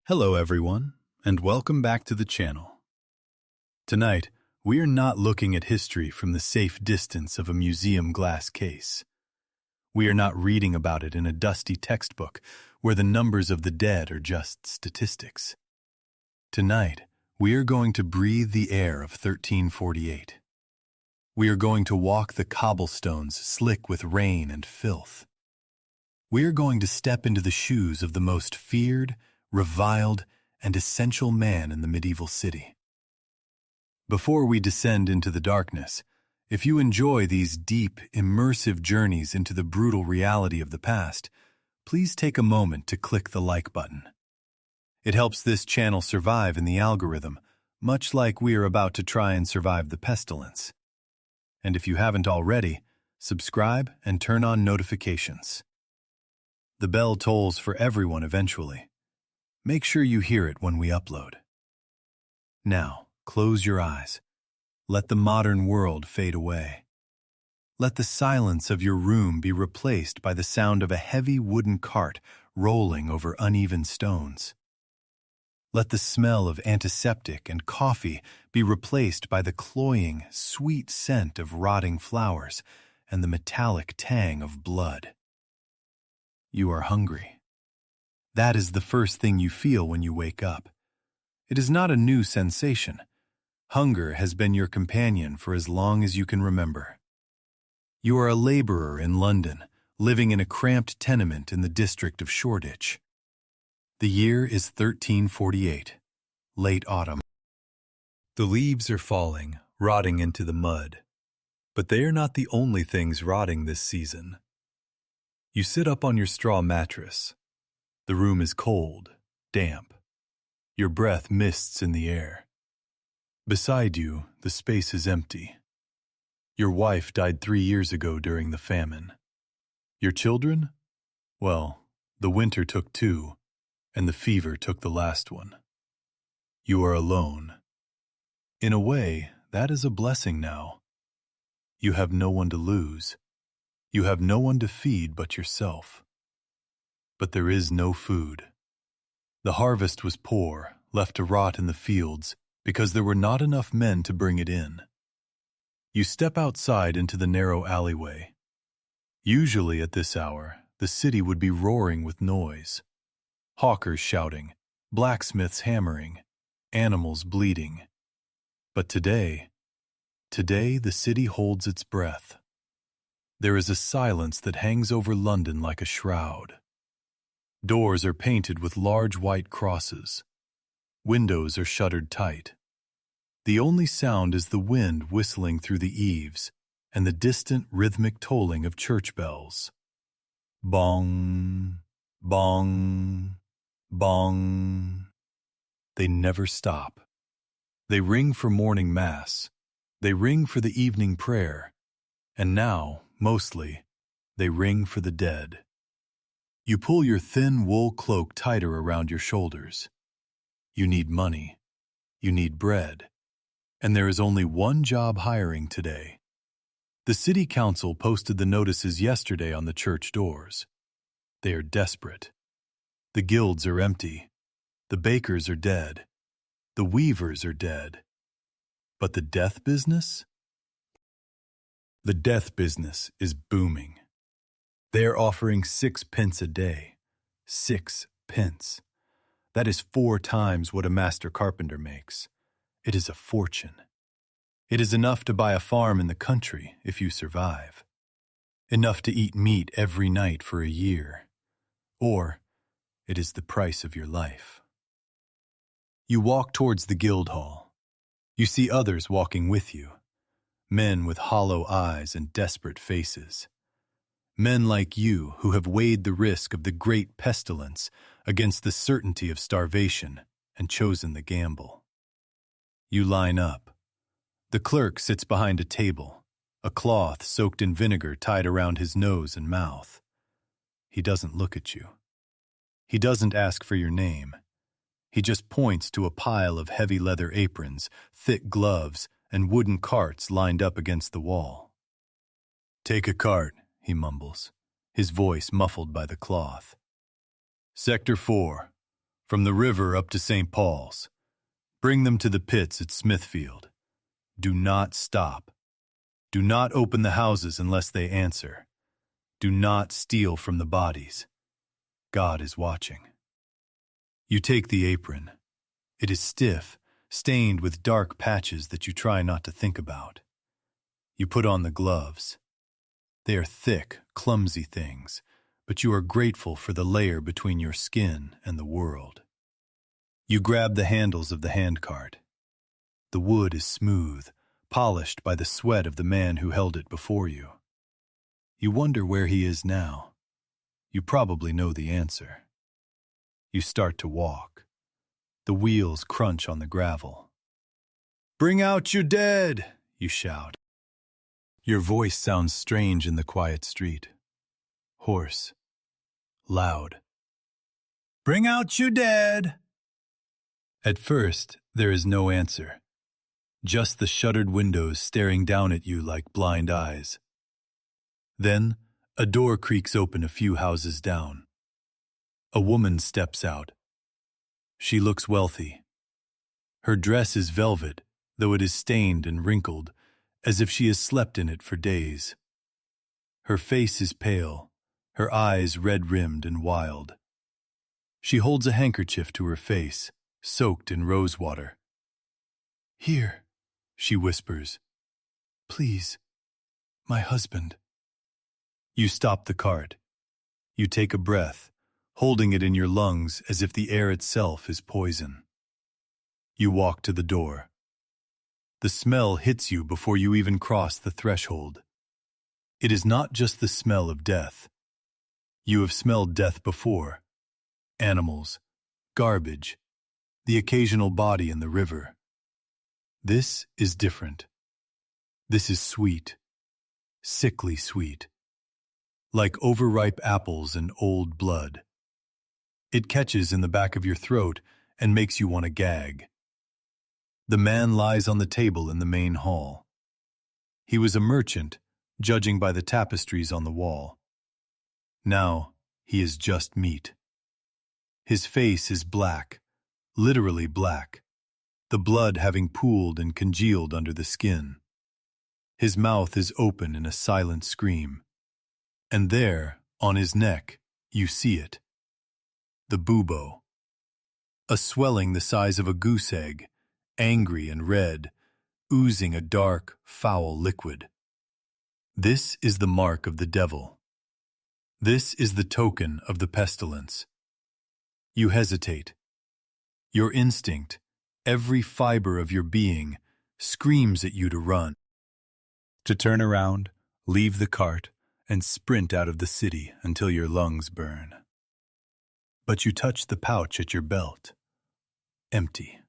Hello everyone, and welcome back to the channel. Tonight, we are not looking at history from the safe distance of a museum glass case. We are not reading about it in a dusty textbook where the numbers of the dead are just statistics. Tonight, we are going to breathe the air of 1348. We are going to walk the cobblestones slick with rain and filth. We are going to step into the shoes of the most feared, reviled, and essential man in the medieval city. Before we descend into the darkness, if you enjoy these deep, immersive journeys into the brutal reality of the past, please take a moment to click the like button. It helps this channel survive in the algorithm, much like we are about to try and survive the pestilence. And if you haven't already, subscribe and turn on notifications. The bell tolls for everyone eventually. Make sure you hear it when we upload. Now, close your eyes. Let the modern world fade away. Let the silence of your room be replaced by the sound of a heavy wooden cart rolling over uneven stones. Let the smell of antiseptic and coffee be replaced by the cloying, sweet scent of rotting flowers and the metallic tang of blood. You are hungry. That is the first thing you feel when you wake up. It is not a new sensation. Hunger has been your companion for as long as you can remember. You are a laborer in London, living in a cramped tenement in the district of Shoreditch. The year is 1348, late autumn. The leaves are falling, rotting into the mud. But they are not the only things rotting this season. You sit up on your straw mattress. The room is cold, damp. Your breath mists in the air. Beside you, the space is empty. Your wife died 3 years ago during the famine. Your children? Well, the winter took 2, and the fever took the last one. You are alone. In a way, that is a blessing now. You have no one to lose. You have no one to feed but yourself. But there is no food. The harvest was poor, left to rot in the fields, because there were not enough men to bring it in. You step outside into the narrow alleyway. Usually at this hour, the city would be roaring with noise. Hawkers shouting, blacksmiths hammering, animals bleating. But today the city holds its breath. There is a silence that hangs over London like a shroud. Doors are painted with large white crosses. Windows are shuttered tight. The only sound is the wind whistling through the eaves and the distant rhythmic tolling of church bells. Bong, bong, bong. They never stop. They ring for morning mass. They ring for the evening prayer. And now, mostly, they ring for the dead. You pull your thin wool cloak tighter around your shoulders. You need money. You need bread. And there is only one job hiring today. The city council posted the notices yesterday on the church doors. They are desperate. The guilds are empty. The bakers are dead. The weavers are dead. But the death business? The death business is booming. They are offering 6 pence a day. 6 pence. That is 4 times what a master carpenter makes. It is a fortune. It is enough to buy a farm in the country if you survive. Enough to eat meat every night for a year. Or it is the price of your life. You walk towards the guild hall. You see others walking with you. Men with hollow eyes and desperate faces. Men like you who have weighed the risk of the great pestilence against the certainty of starvation and chosen the gamble. You line up. The clerk sits behind a table, a cloth soaked in vinegar tied around his nose and mouth. He doesn't look at you. He doesn't ask for your name. He just points to a pile of heavy leather aprons, thick gloves, and wooden carts lined up against the wall. "Take a cart," he mumbles, his voice muffled by the cloth. "Sector 4, From the river up to St. Paul's. Bring them to the pits at Smithfield. Do not stop. Do not open the houses unless they answer. Do not steal from the bodies. God is watching. You take the apron. It is stiff, stained with dark patches that you try not to think about. You put on the gloves. They are thick, clumsy things, but you are grateful for the layer between your skin and the world. You grab the handles of the handcart. The wood is smooth, polished by the sweat of the man who held it before you. You wonder where he is now. You probably know the answer. You start to walk. The wheels crunch on the gravel. "Bring out your dead!" you shout. Your voice sounds strange in the quiet street. Hoarse. Loud. "Bring out your dead!" At first, there is no answer. Just the shuttered windows staring down at you like blind eyes. Then, a door creaks open a few houses down. A woman steps out. She looks wealthy. Her dress is velvet, though it is stained and wrinkled, as if she has slept in it for days. Her face is pale, her eyes red-rimmed and wild. She holds a handkerchief to her face, soaked in rosewater. "Here," she whispers. "Please, my husband." You stop the cart. You take a breath, holding it in your lungs as if the air itself is poison. You walk to the door. The smell hits you before you even cross the threshold. It is not just the smell of death. You have smelled death before. Animals, garbage, the occasional body in the river. This is different. This is sweet, sickly sweet, like overripe apples and old blood. It catches in the back of your throat and makes you want to gag. The man lies on the table in the main hall. He was a merchant, judging by the tapestries on the wall. Now he is just meat. His face is black, literally black, the blood having pooled and congealed under the skin. His mouth is open in a silent scream. And there, on his neck, you see it. The bubo. A swelling the size of a goose egg, angry and red, oozing a dark, foul liquid. This is the mark of the devil. This is the token of the pestilence. You hesitate. Your instinct, every fiber of your being, screams at you to run. To turn around, leave the cart, and sprint out of the city until your lungs burn. But you touch the pouch at your belt. Empty.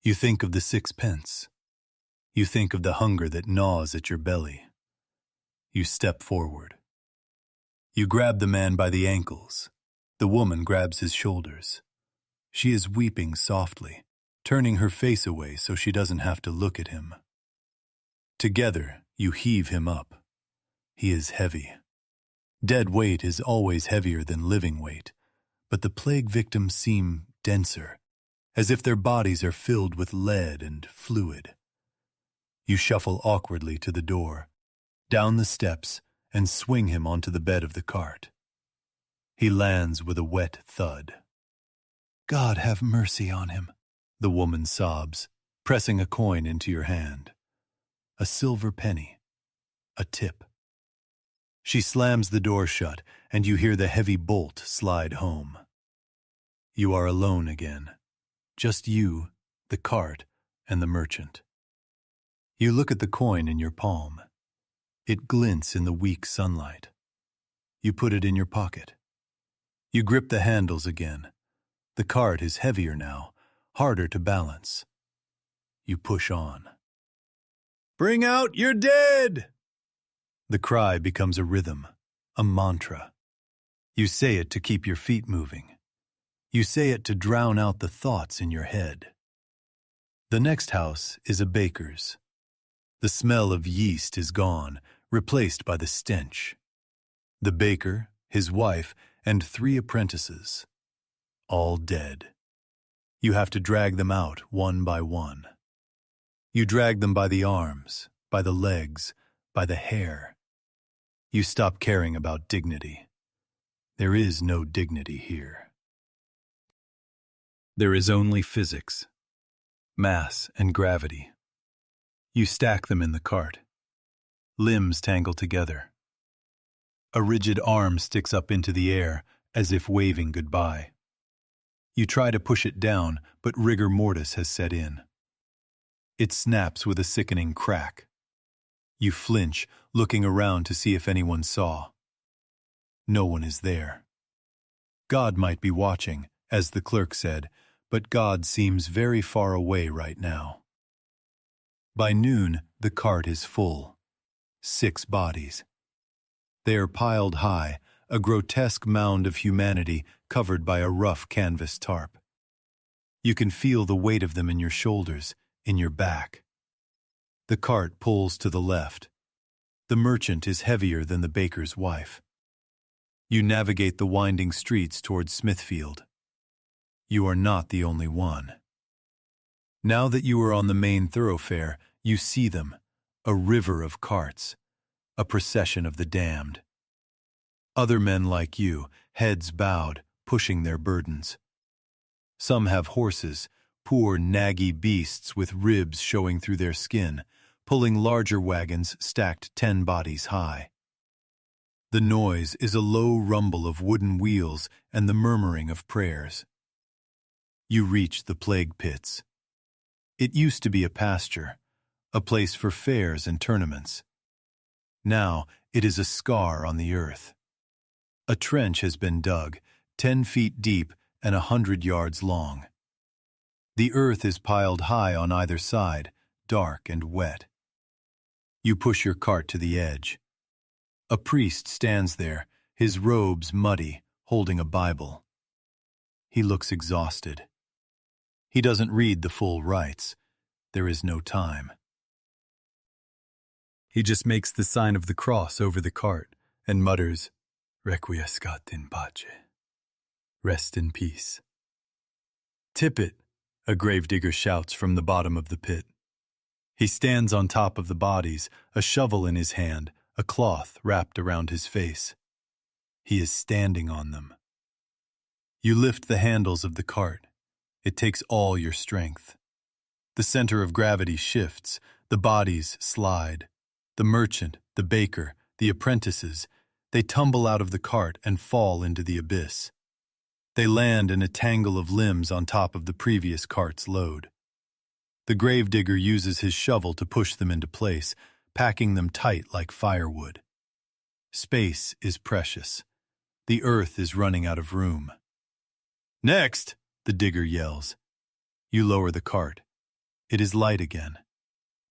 You think of the 6 pence. You think of the hunger that gnaws at your belly. You step forward. You grab the man by the ankles. The woman grabs his shoulders. She is weeping softly, turning her face away so she doesn't have to look at him. Together, you heave him up. He is heavy. Dead weight is always heavier than living weight, but the plague victims seem denser, as if their bodies are filled with lead and fluid. You shuffle awkwardly to the door, down the steps, and swing him onto the bed of the cart. He lands with a wet thud. "God have mercy on him," the woman sobs, pressing a coin into your hand. A silver penny. A tip. She slams the door shut, and you hear the heavy bolt slide home. You are alone again. Just you, the cart, and the merchant. You look at the coin in your palm. It glints in the weak sunlight. You put it in your pocket. You grip the handles again. The cart is heavier now, harder to balance. You push on. "Bring out your dead!" The cry becomes a rhythm, a mantra. You say it to keep your feet moving. You say it to drown out the thoughts in your head. The next house is a baker's. The smell of yeast is gone, replaced by the stench. The baker, his wife, and 3 apprentices. all dead. You have to drag them out one by one. You drag them by the arms, by the legs, by the hair. You stop caring about dignity. There is no dignity here. There is only physics, mass and gravity. You stack them in the cart. Limbs tangle together. A rigid arm sticks up into the air as if waving goodbye. You try to push it down, but rigor mortis has set in. It snaps with a sickening crack. You flinch, looking around to see if anyone saw. No one is there. God might be watching, as the clerk said, but God seems very far away right now. By noon, the cart is full. 6 bodies. They are piled high, a grotesque mound of humanity covered by a rough canvas tarp. You can feel the weight of them in your shoulders, in your back. The cart pulls to the left. The merchant is heavier than the baker's wife. You navigate the winding streets towards Smithfield. You are not the only one. Now that you are on the main thoroughfare, you see them, a river of carts, a procession of the damned. Other men like you, heads bowed, pushing their burdens. Some have horses, poor naggy beasts with ribs showing through their skin, pulling larger wagons stacked 10 bodies high. The noise is a low rumble of wooden wheels and the murmuring of prayers. You reach the plague pits. It used to be a pasture, a place for fairs and tournaments. Now it is a scar on the earth. A trench has been dug, 10 feet deep and 100 yards long. The earth is piled high on either side, dark and wet. You push your cart to the edge. A priest stands there, his robes muddy, holding a Bible. He looks exhausted. He doesn't read the full rites. There is no time. He just makes the sign of the cross over the cart and mutters, "Requiescat in pace." Rest in peace. "Tip it," a gravedigger shouts from the bottom of the pit. He stands on top of the bodies, a shovel in his hand, a cloth wrapped around his face. He is standing on them. You lift the handles of the cart. It takes all your strength. The center of gravity shifts, the bodies slide. The merchant, the baker, the apprentices, they tumble out of the cart and fall into the abyss. They land in a tangle of limbs on top of the previous cart's load. The gravedigger uses his shovel to push them into place, packing them tight like firewood. Space is precious. The earth is running out of room. "Next!" the digger yells. You lower the cart. It is light again.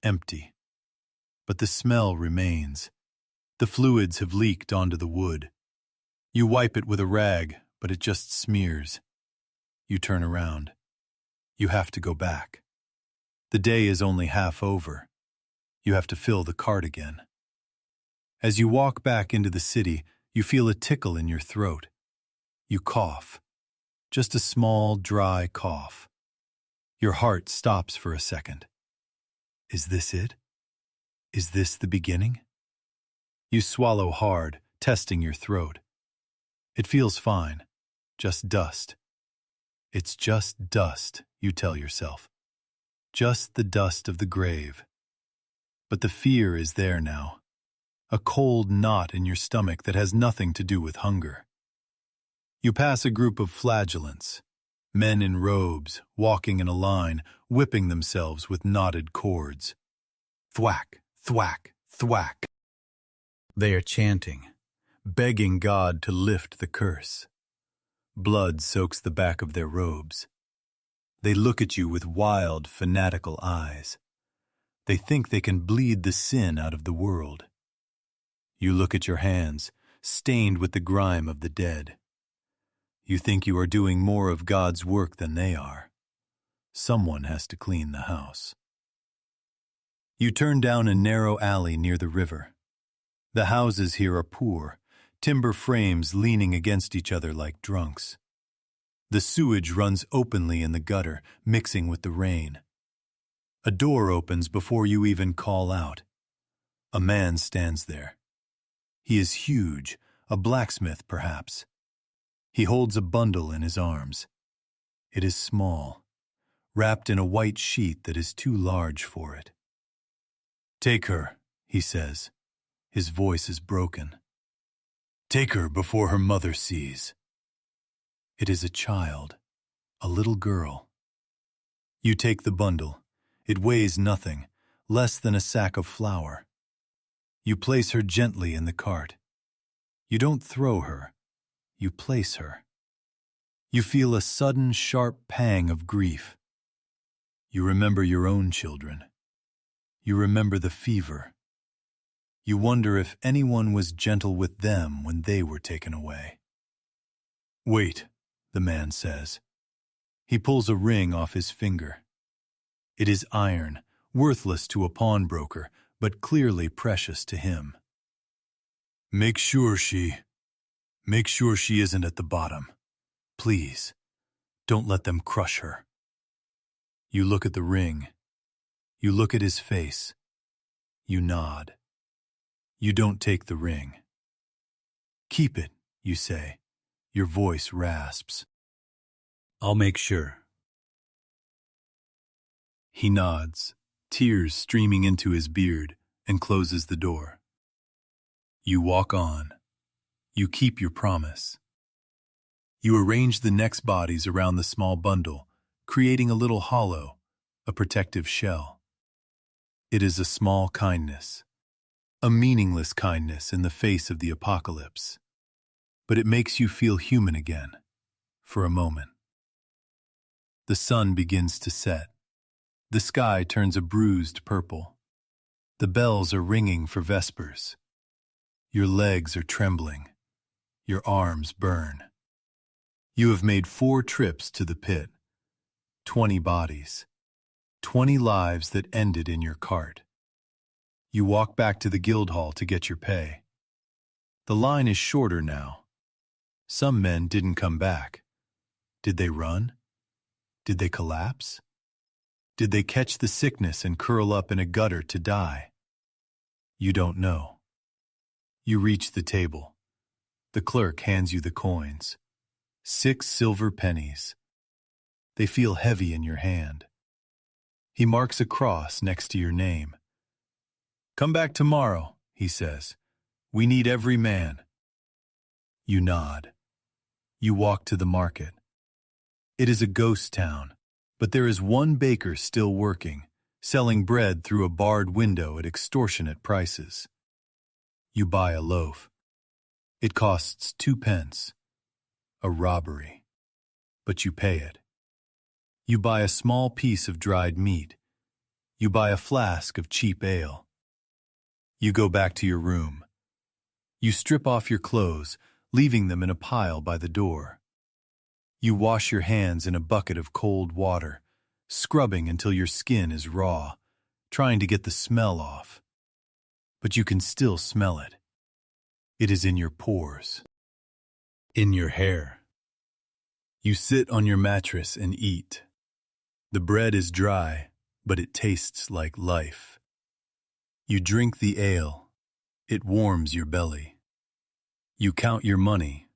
Empty. But the smell remains. The fluids have leaked onto the wood. You wipe it with a rag, but it just smears. You turn around. You have to go back. The day is only half over. You have to fill the cart again. As you walk back into the city, you feel a tickle in your throat. You cough. Just a small, dry cough. Your heart stops for a second. Is this it? Is this the beginning? You swallow hard, testing your throat. It feels fine. Just dust. It's just dust, you tell yourself. Just the dust of the grave. But the fear is there now. A cold knot in your stomach that has nothing to do with hunger. You pass a group of flagellants, men in robes, walking in a line, whipping themselves with knotted cords. Thwack, thwack, thwack. They are chanting, begging God to lift the curse. Blood soaks the back of their robes. They look at you with wild, fanatical eyes. They think they can bleed the sin out of the world. You look at your hands, stained with the grime of the dead. You think you are doing more of God's work than they are. Someone has to clean the house. You turn down a narrow alley near the river. The houses here are poor, timber frames leaning against each other like drunks. The sewage runs openly in the gutter, mixing with the rain. A door opens before you even call out. A man stands there. He is huge, a blacksmith perhaps. He holds a bundle in his arms. It is small, wrapped in a white sheet that is too large for it. "Take her," he says. His voice is broken. "Take her before her mother sees." It is a child, a little girl. You take the bundle. It weighs nothing, less than a sack of flour. You place her gently in the cart. You don't throw her. You place her. You feel a sudden, sharp pang of grief. You remember your own children. You remember the fever. You wonder if anyone was gentle with them when they were taken away. "Wait," the man says. He pulls a ring off his finger. It is iron, worthless to a pawnbroker, but clearly precious to him. Make sure she isn't at the bottom. Please, don't let them crush her." You look at the ring. You look at his face. You nod. You don't take the ring. "Keep it," you say. Your voice rasps. "I'll make sure." He nods, tears streaming into his beard, and closes the door. You walk on. You keep your promise. You arrange the next bodies around the small bundle, creating a little hollow, a protective shell. It is a small kindness, a meaningless kindness in the face of the apocalypse, but it makes you feel human again, for a moment. The sun begins to set. The sky turns a bruised purple. The bells are ringing for vespers. Your legs are trembling. Your arms burn. You have made 4 trips to the pit. 20 bodies. 20 lives that ended in your cart. You walk back to the Guildhall to get your pay. The line is shorter now. Some men didn't come back. Did they run? Did they collapse? Did they catch the sickness and curl up in a gutter to die? You don't know. You reach the table. The clerk hands you the coins. 6 silver pennies. They feel heavy in your hand. He marks a cross next to your name. "Come back tomorrow," he says. "We need every man." You nod. You walk to the market. It is a ghost town, but there is one baker still working, selling bread through a barred window at extortionate prices. You buy a loaf. It costs 2 pence. A robbery. But you pay it. You buy a small piece of dried meat. You buy a flask of cheap ale. You go back to your room. You strip off your clothes, leaving them in a pile by the door. You wash your hands in a bucket of cold water, scrubbing until your skin is raw, trying to get the smell off. But you can still smell it. It is in your pores. In your hair. You sit on your mattress and eat. The bread is dry, but it tastes like life. You drink the ale. It warms your belly. You count your money.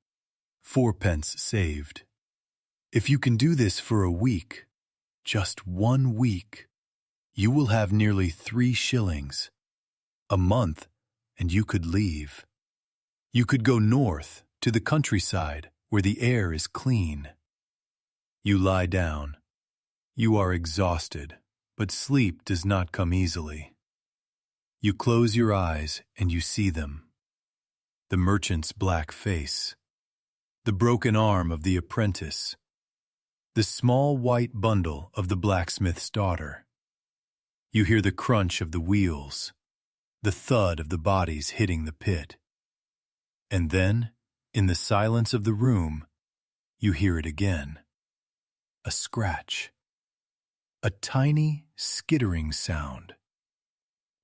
4 pence saved. If you can do this for a week, just 1 week, you will have nearly 3 shillings. A month, and you could leave. You could go north, to the countryside, where the air is clean. You lie down. You are exhausted, but sleep does not come easily. You close your eyes and you see them. The merchant's black face. The broken arm of the apprentice. The small white bundle of the blacksmith's daughter. You hear the crunch of the wheels, the thud of the bodies hitting the pit. And then, in the silence of the room, you hear it again. A scratch. A tiny, skittering sound.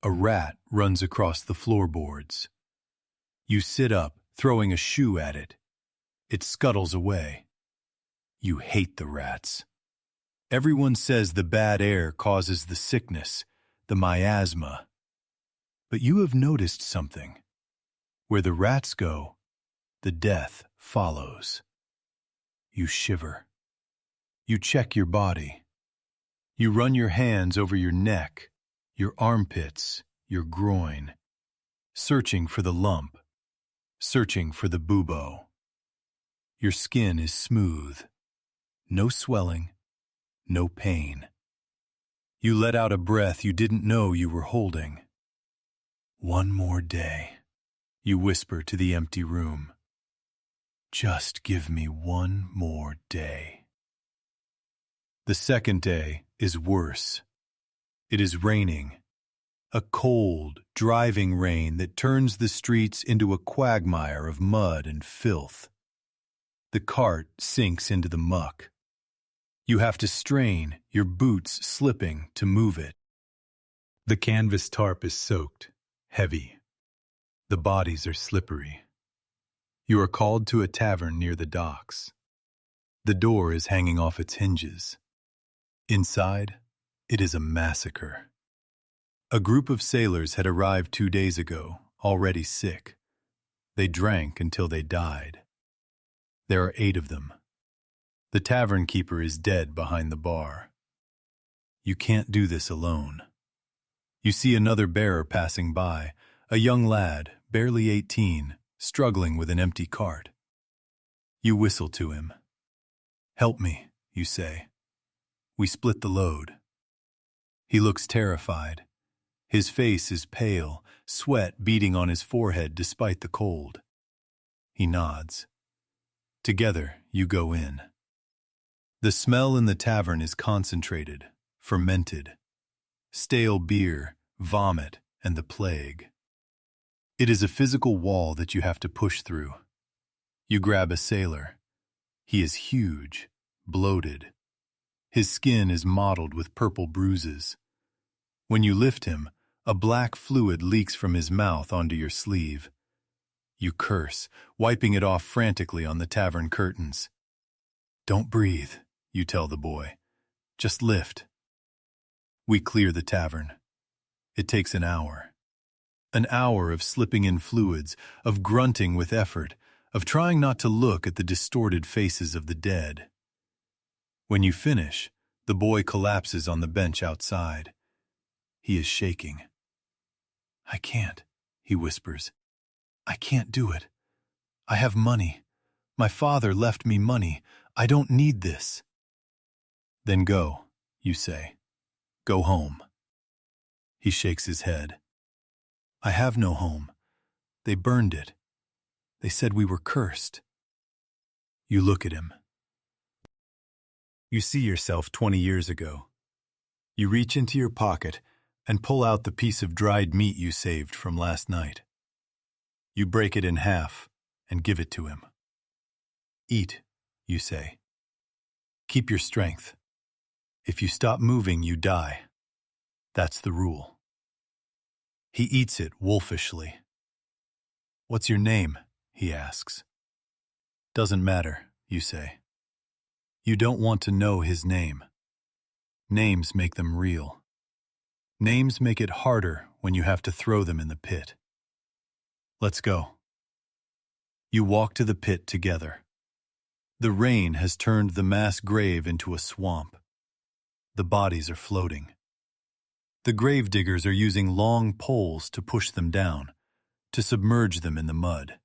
A rat runs across the floorboards. You sit up, throwing a shoe at it. It scuttles away. You hate the rats. Everyone says the bad air causes the sickness, the miasma. But you have noticed something. Where the rats go, the death follows. You shiver. You check your body. You run your hands over your neck, your armpits, your groin, searching for the lump, searching for the bubo. Your skin is smooth. No swelling, no pain. You let out a breath you didn't know you were holding. One more day, you whisper to the empty room. Just give me one more day. The second day is worse. It is raining. A cold, driving rain that turns the streets into a quagmire of mud and filth. The cart sinks into the muck. You have to strain, your boots slipping, to move it. The canvas tarp is soaked, heavy. The bodies are slippery. You are called to a tavern near the docks. The door is hanging off its hinges. Inside, it is a massacre. A group of sailors had arrived 2 days ago, already sick. They drank until they died. There are 8 of them. The tavern keeper is dead behind the bar. You can't do this alone. You see another bearer passing by, a young lad, barely 18, struggling with an empty cart. You whistle to him. "Help me," you say. We split the load. He looks terrified. His face is pale, sweat beading on his forehead despite the cold. He nods. Together, you go in. The smell in the tavern is concentrated, fermented. Stale beer, vomit, and the plague. It is a physical wall that you have to push through. You grab a sailor. He is huge, bloated. His skin is mottled with purple bruises. When you lift him, a black fluid leaks from his mouth onto your sleeve. You curse, wiping it off frantically on the tavern curtains. "Don't breathe," you tell the boy. "Just lift." We clear the tavern. It takes an hour. An hour of slipping in fluids, of grunting with effort, of trying not to look at the distorted faces of the dead. When you finish, the boy collapses on the bench outside. He is shaking. "I can't," he whispers. "I can't do it. I have money. My father left me money. I don't need this." "Then go," you say. "Go home." He shakes his head. "I have no home. They burned it. They said we were cursed." You look at him. You see yourself 20 years ago. You reach into your pocket and pull out the piece of dried meat you saved from last night. You break it in half and give it to him. "Eat," you say. "Keep your strength. If you stop moving, you die. That's the rule." He eats it wolfishly. "What's your name?" he asks. "Doesn't matter," you say. You don't want to know his name. Names make them real. Names make it harder when you have to throw them in the pit. "Let's go." You walk to the pit together. The rain has turned the mass grave into a swamp. The bodies are floating. The grave diggers are using long poles to push them down, to submerge them in the mud.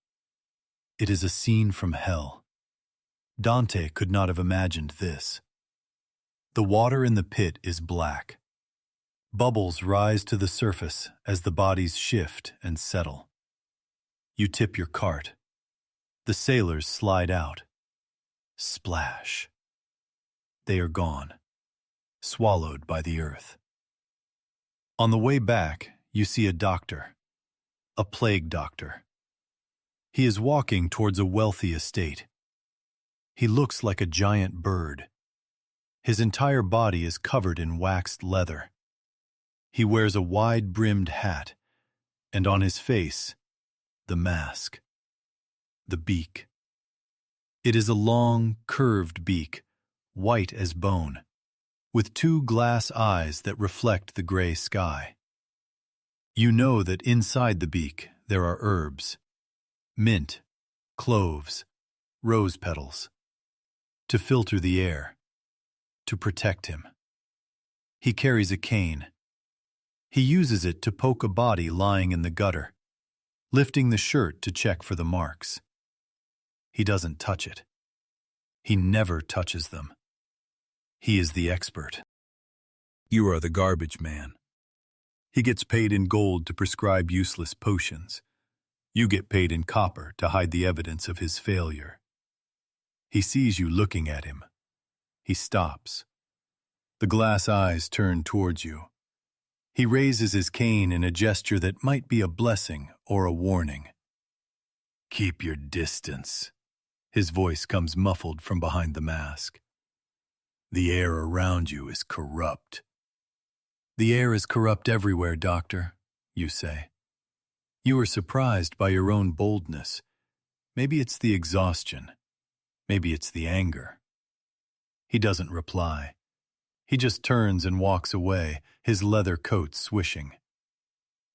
It is a scene from hell. Dante could not have imagined this. The water in the pit is black. Bubbles rise to the surface as the bodies shift and settle. You tip your cart. The sailors slide out. Splash. They are gone, swallowed by the earth. On the way back, you see a doctor, a plague doctor. He is walking towards a wealthy estate. He looks like a giant bird. His entire body is covered in waxed leather. He wears a wide-brimmed hat, and on his face, the mask, the beak. It is a long, curved beak, white as bone, with two glass eyes that reflect the gray sky. You know that inside the beak there are herbs, mint, cloves, rose petals, to filter the air, to protect him. He carries a cane. He uses it to poke a body lying in the gutter, lifting the shirt to check for the marks. He doesn't touch it. He never touches them. He is the expert. You are the garbage man. He gets paid in gold to prescribe useless potions. You get paid in copper to hide the evidence of his failure. He sees you looking at him. He stops. The glass eyes turn towards you. He raises his cane in a gesture that might be a blessing or a warning. Keep your distance. His voice comes muffled from behind the mask. The air around you is corrupt. The air is corrupt everywhere, Doctor, you say. You are surprised by your own boldness. Maybe it's the exhaustion. Maybe it's the anger. He doesn't reply. He just turns and walks away, his leather coat swishing.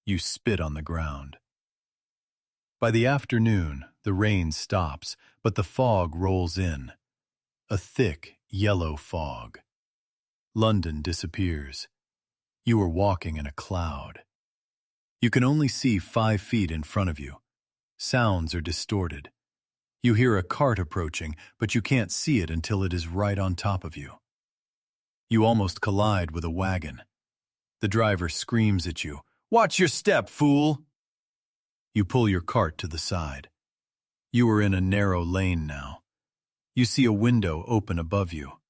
You spit on the ground. By the afternoon, the rain stops, but the fog rolls in. A thick, yellow fog. London disappears. You are walking in a cloud. You can only see 5 feet in front of you. Sounds are distorted. You hear a cart approaching, but you can't see it until it is right on top of you. You almost collide with a wagon. The driver screams at you, "Watch your step, fool!" You pull your cart to the side. You are in a narrow lane now. You see a window open above you.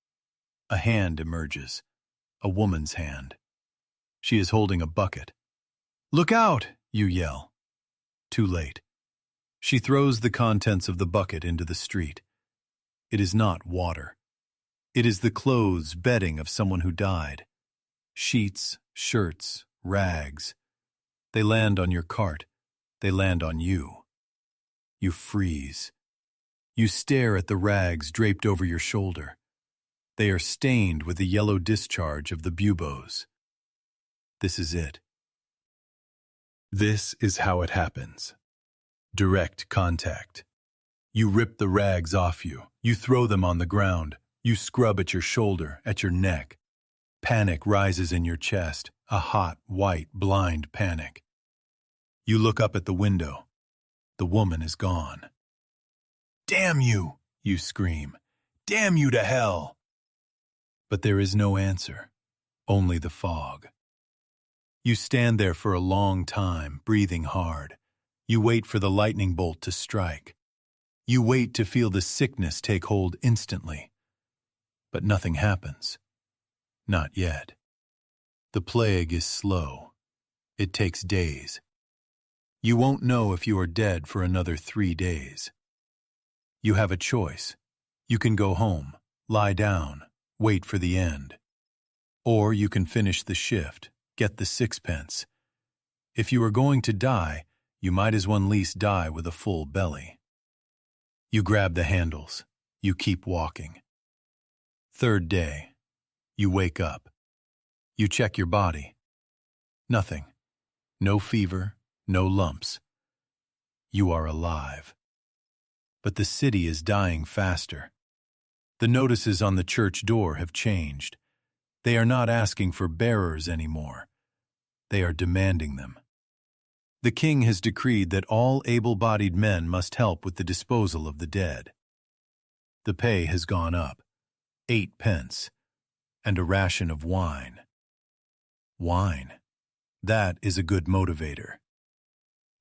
A hand emerges. A woman's hand. She is holding a bucket. "Look out!" you yell. Too late. She throws the contents of the bucket into the street. It is not water. It is the clothes, bedding of someone who died. Sheets, shirts, rags. They land on your cart. They land on you. You freeze. You stare at the rags draped over your shoulder. They are stained with the yellow discharge of the buboes. This is it. This is how it happens. Direct contact. You rip the rags off you. You throw them on the ground. You scrub at your shoulder, at your neck. Panic rises in your chest, a hot, white, blind panic. You look up at the window. The woman is gone. "Damn you!" you scream. "Damn you to hell!" But there is no answer, only the fog. You stand there for a long time, breathing hard. You wait for the lightning bolt to strike. You wait to feel the sickness take hold instantly. But nothing happens. Not yet. The plague is slow. It takes days. You won't know if you are dead for another 3 days. You have a choice. You can go home, lie down, wait for the end. Or you can finish the shift, get the 6 pence. If you are going to die, you might as well at least die with a full belly. You grab the handles. You keep walking. 3rd day. You wake up. You check your body. Nothing. No fever, no lumps. You are alive. But the city is dying faster. The notices on the church door have changed. They are not asking for bearers anymore. They are demanding them. The king has decreed that all able-bodied men must help with the disposal of the dead. The pay has gone up, 8 pence, and a ration of wine. Wine. That is a good motivator.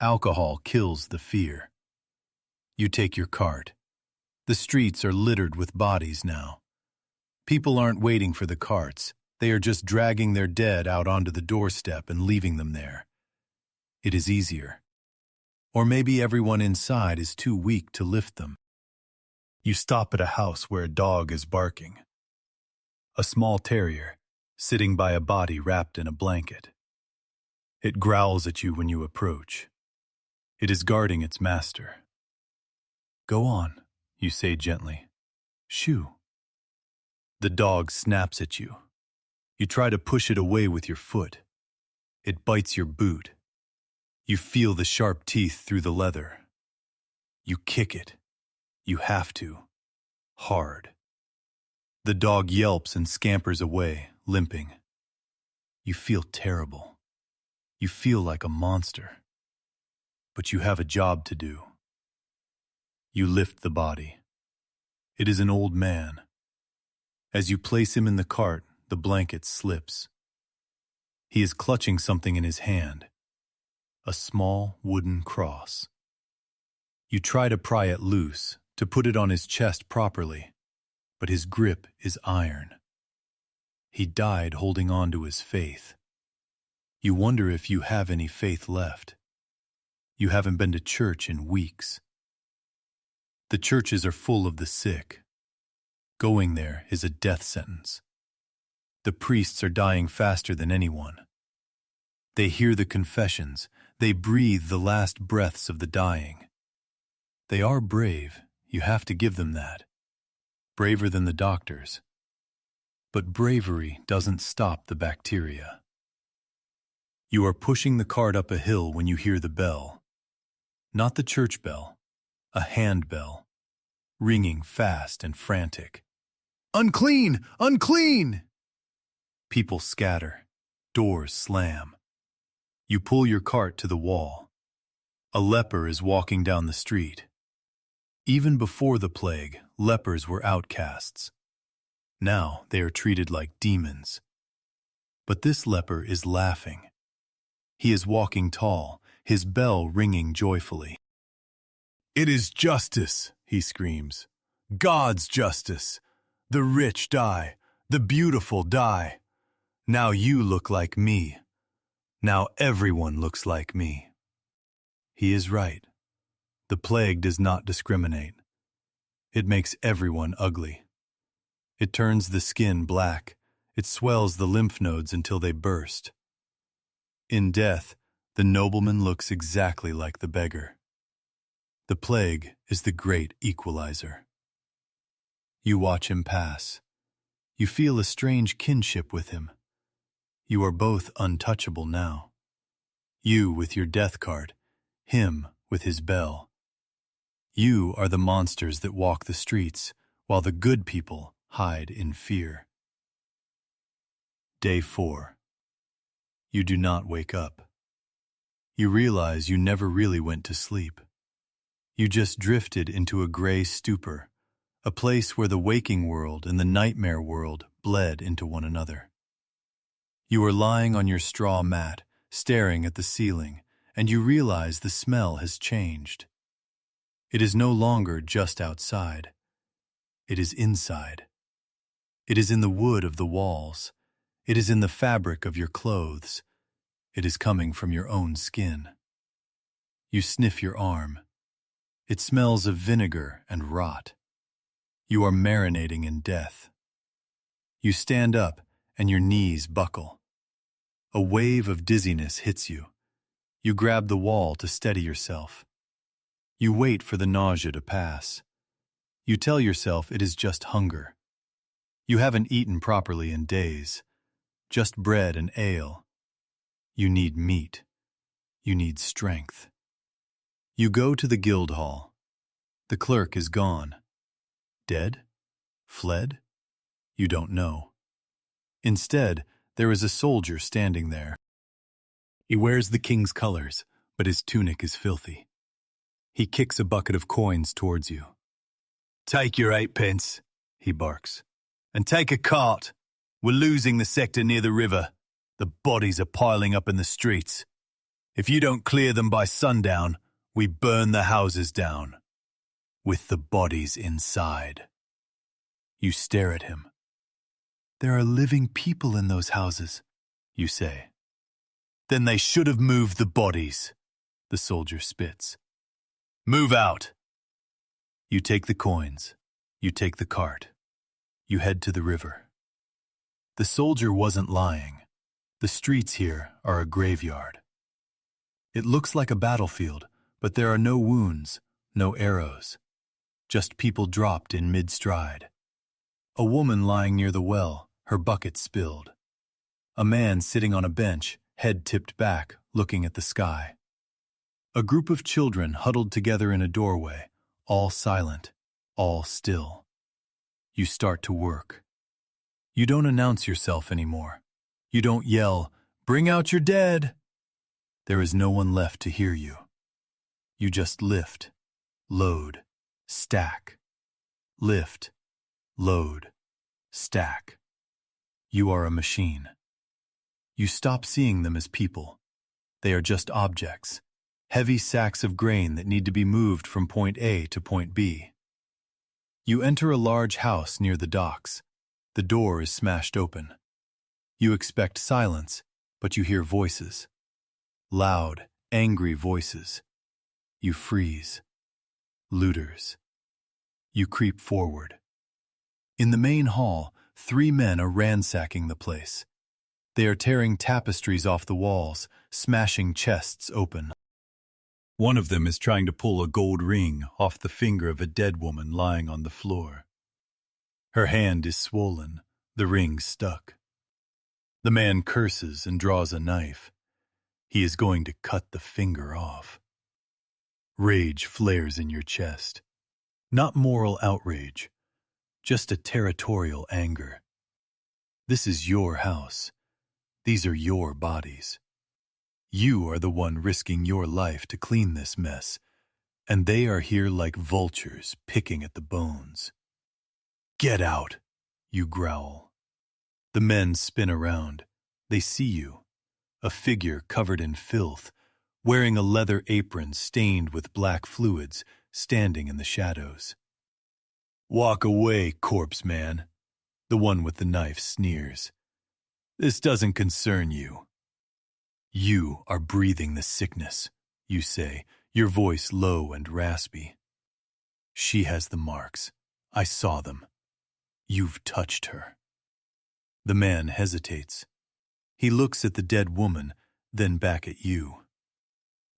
Alcohol kills the fear. You take your cart. The streets are littered with bodies now. People aren't waiting for the carts. They are just dragging their dead out onto the doorstep and leaving them there. It is easier. Or maybe everyone inside is too weak to lift them. You stop at a house where a dog is barking. A small terrier, sitting by a body wrapped in a blanket. It growls at you when you approach. It is guarding its master. "Go on," you say gently. "Shoo." The dog snaps at you. You try to push it away with your foot. It bites your boot. You feel the sharp teeth through the leather. You kick it. You have to. Hard. The dog yelps and scampers away, limping. You feel terrible. You feel like a monster. But you have a job to do. You lift the body. It is an old man. As you place him in the cart, the blanket slips. He is clutching something in his hand, a small wooden cross. You try to pry it loose, to put it on his chest properly, but his grip is iron. He died holding on to his faith. You wonder if you have any faith left. You haven't been to church in weeks. The churches are full of the sick. Going there is a death sentence. The priests are dying faster than anyone. They hear the confessions. They breathe the last breaths of the dying. They are brave. You have to give them that. Braver than the doctors. But bravery doesn't stop the bacteria. You are pushing the cart up a hill when you hear the bell. Not the church bell, a handbell, ringing fast and frantic. Unclean! Unclean! People scatter. Doors slam. You pull your cart to the wall. A leper is walking down the street. Even before the plague, lepers were outcasts. Now they are treated like demons. But this leper is laughing. He is walking tall, his bell ringing joyfully. "It is justice," he screams. "God's justice. The rich die. The beautiful die. Now you look like me. Now everyone looks like me." He is right. The plague does not discriminate. It makes everyone ugly. It turns the skin black. It swells the lymph nodes until they burst. In death, the nobleman looks exactly like the beggar. The plague is the great equalizer. You watch him pass. You feel a strange kinship with him. You are both untouchable now. You with your death cart, him with his bell. You are the monsters that walk the streets, while the good people hide in fear. Day 4. You do not wake up. You realize you never really went to sleep. You just drifted into a gray stupor, a place where the waking world and the nightmare world bled into one another. You are lying on your straw mat, staring at the ceiling, and you realize the smell has changed. It is no longer just outside. It is inside. It is in the wood of the walls. It is in the fabric of your clothes. It is coming from your own skin. You sniff your arm. It smells of vinegar and rot. You are marinating in death. You stand up and your knees buckle. A wave of dizziness hits you. You grab the wall to steady yourself. You wait for the nausea to pass. You tell yourself it is just hunger. You haven't eaten properly in days. Just bread and ale. You need meat. You need strength. You go to the guild hall. The clerk is gone. Dead? Fled? You don't know. Instead, there is a soldier standing there. He wears the king's colors, but his tunic is filthy. He kicks a bucket of coins towards you. "Take your 8 pence, he barks. "And take a cart. We're losing the sector near the river. The bodies are piling up in the streets. If you don't clear them by sundown, we burn the houses down. With the bodies inside." You stare at him. "There are living people in those houses," you say. "Then they should have moved the bodies," the soldier spits. "Move out." You take the coins. You take the cart. You head to the river. The soldier wasn't lying. The streets here are a graveyard. It looks like a battlefield, but there are no wounds, no arrows. Just people dropped in mid-stride. A woman lying near the well, her bucket spilled. A man sitting on a bench, head tipped back, looking at the sky. A group of children huddled together in a doorway, all silent, all still. You start to work. You don't announce yourself anymore. You don't yell, "Bring out your dead!" There is no one left to hear you. You just lift, load, stack. Lift, load, stack. You are a machine. You stop seeing them as people. They are just objects, heavy sacks of grain that need to be moved from point A to point B. You enter a large house near the docks. The door is smashed open. You expect silence, but you hear voices. Loud, angry voices. You freeze. Looters. You creep forward. In the main hall, 3 men are ransacking the place. They are tearing tapestries off the walls, smashing chests open. One of them is trying to pull a gold ring off the finger of a dead woman lying on the floor. Her hand is swollen, the ring stuck. The man curses and draws a knife. He is going to cut the finger off. Rage flares in your chest. Not moral outrage, just a territorial anger. This is your house. These are your bodies. You are the one risking your life to clean this mess, and they are here like vultures picking at the bones. "Get out," you growl. The men spin around. They see you, a figure covered in filth, wearing a leather apron stained with black fluids, standing in the shadows. "Walk away, corpse man," the one with the knife sneers. "This doesn't concern you." "You are breathing the sickness," you say, your voice low and raspy. "She has the marks. I saw them. You've touched her." The man hesitates. He looks at the dead woman, then back at you.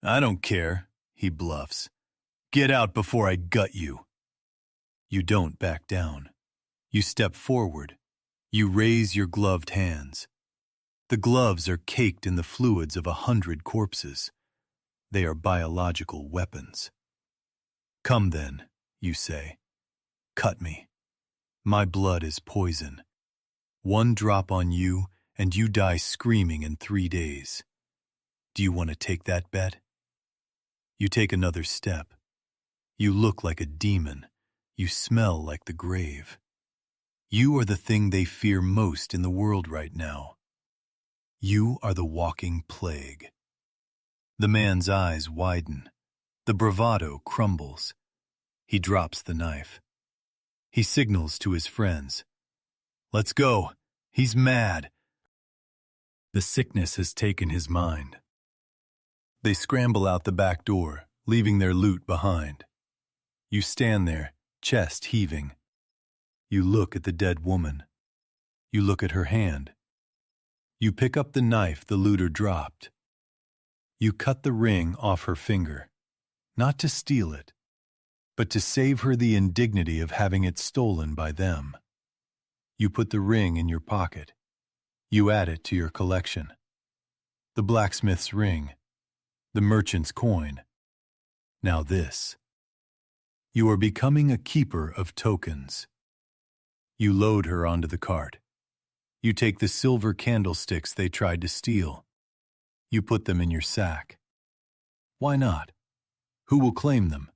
"I don't care," he bluffs. "Get out before I gut you." You don't back down. You step forward. You raise your gloved hands. The gloves are caked in the fluids of 100 corpses. They are biological weapons. "Come then," you say. "Cut me. My blood is poison. 1 drop on you, and you die screaming in 3 days. Do you want to take that bet?" You take another step. You look like a demon. You smell like the grave. You are the thing they fear most in the world right now. You are the walking plague. The man's eyes widen. The bravado crumbles. He drops the knife. He signals to his friends. "Let's go. He's mad." The sickness has taken his mind. They scramble out the back door, leaving their loot behind. You stand there, chest heaving. You look at the dead woman. You look at her hand. You pick up the knife the looter dropped. You cut the ring off her finger, not to steal it, but to save her the indignity of having it stolen by them. You put the ring in your pocket. You add it to your collection. The blacksmith's ring, the merchant's coin. Now this. You are becoming a keeper of tokens. You load her onto the cart. You take the silver candlesticks they tried to steal. You put them in your sack. Why not? Who will claim them?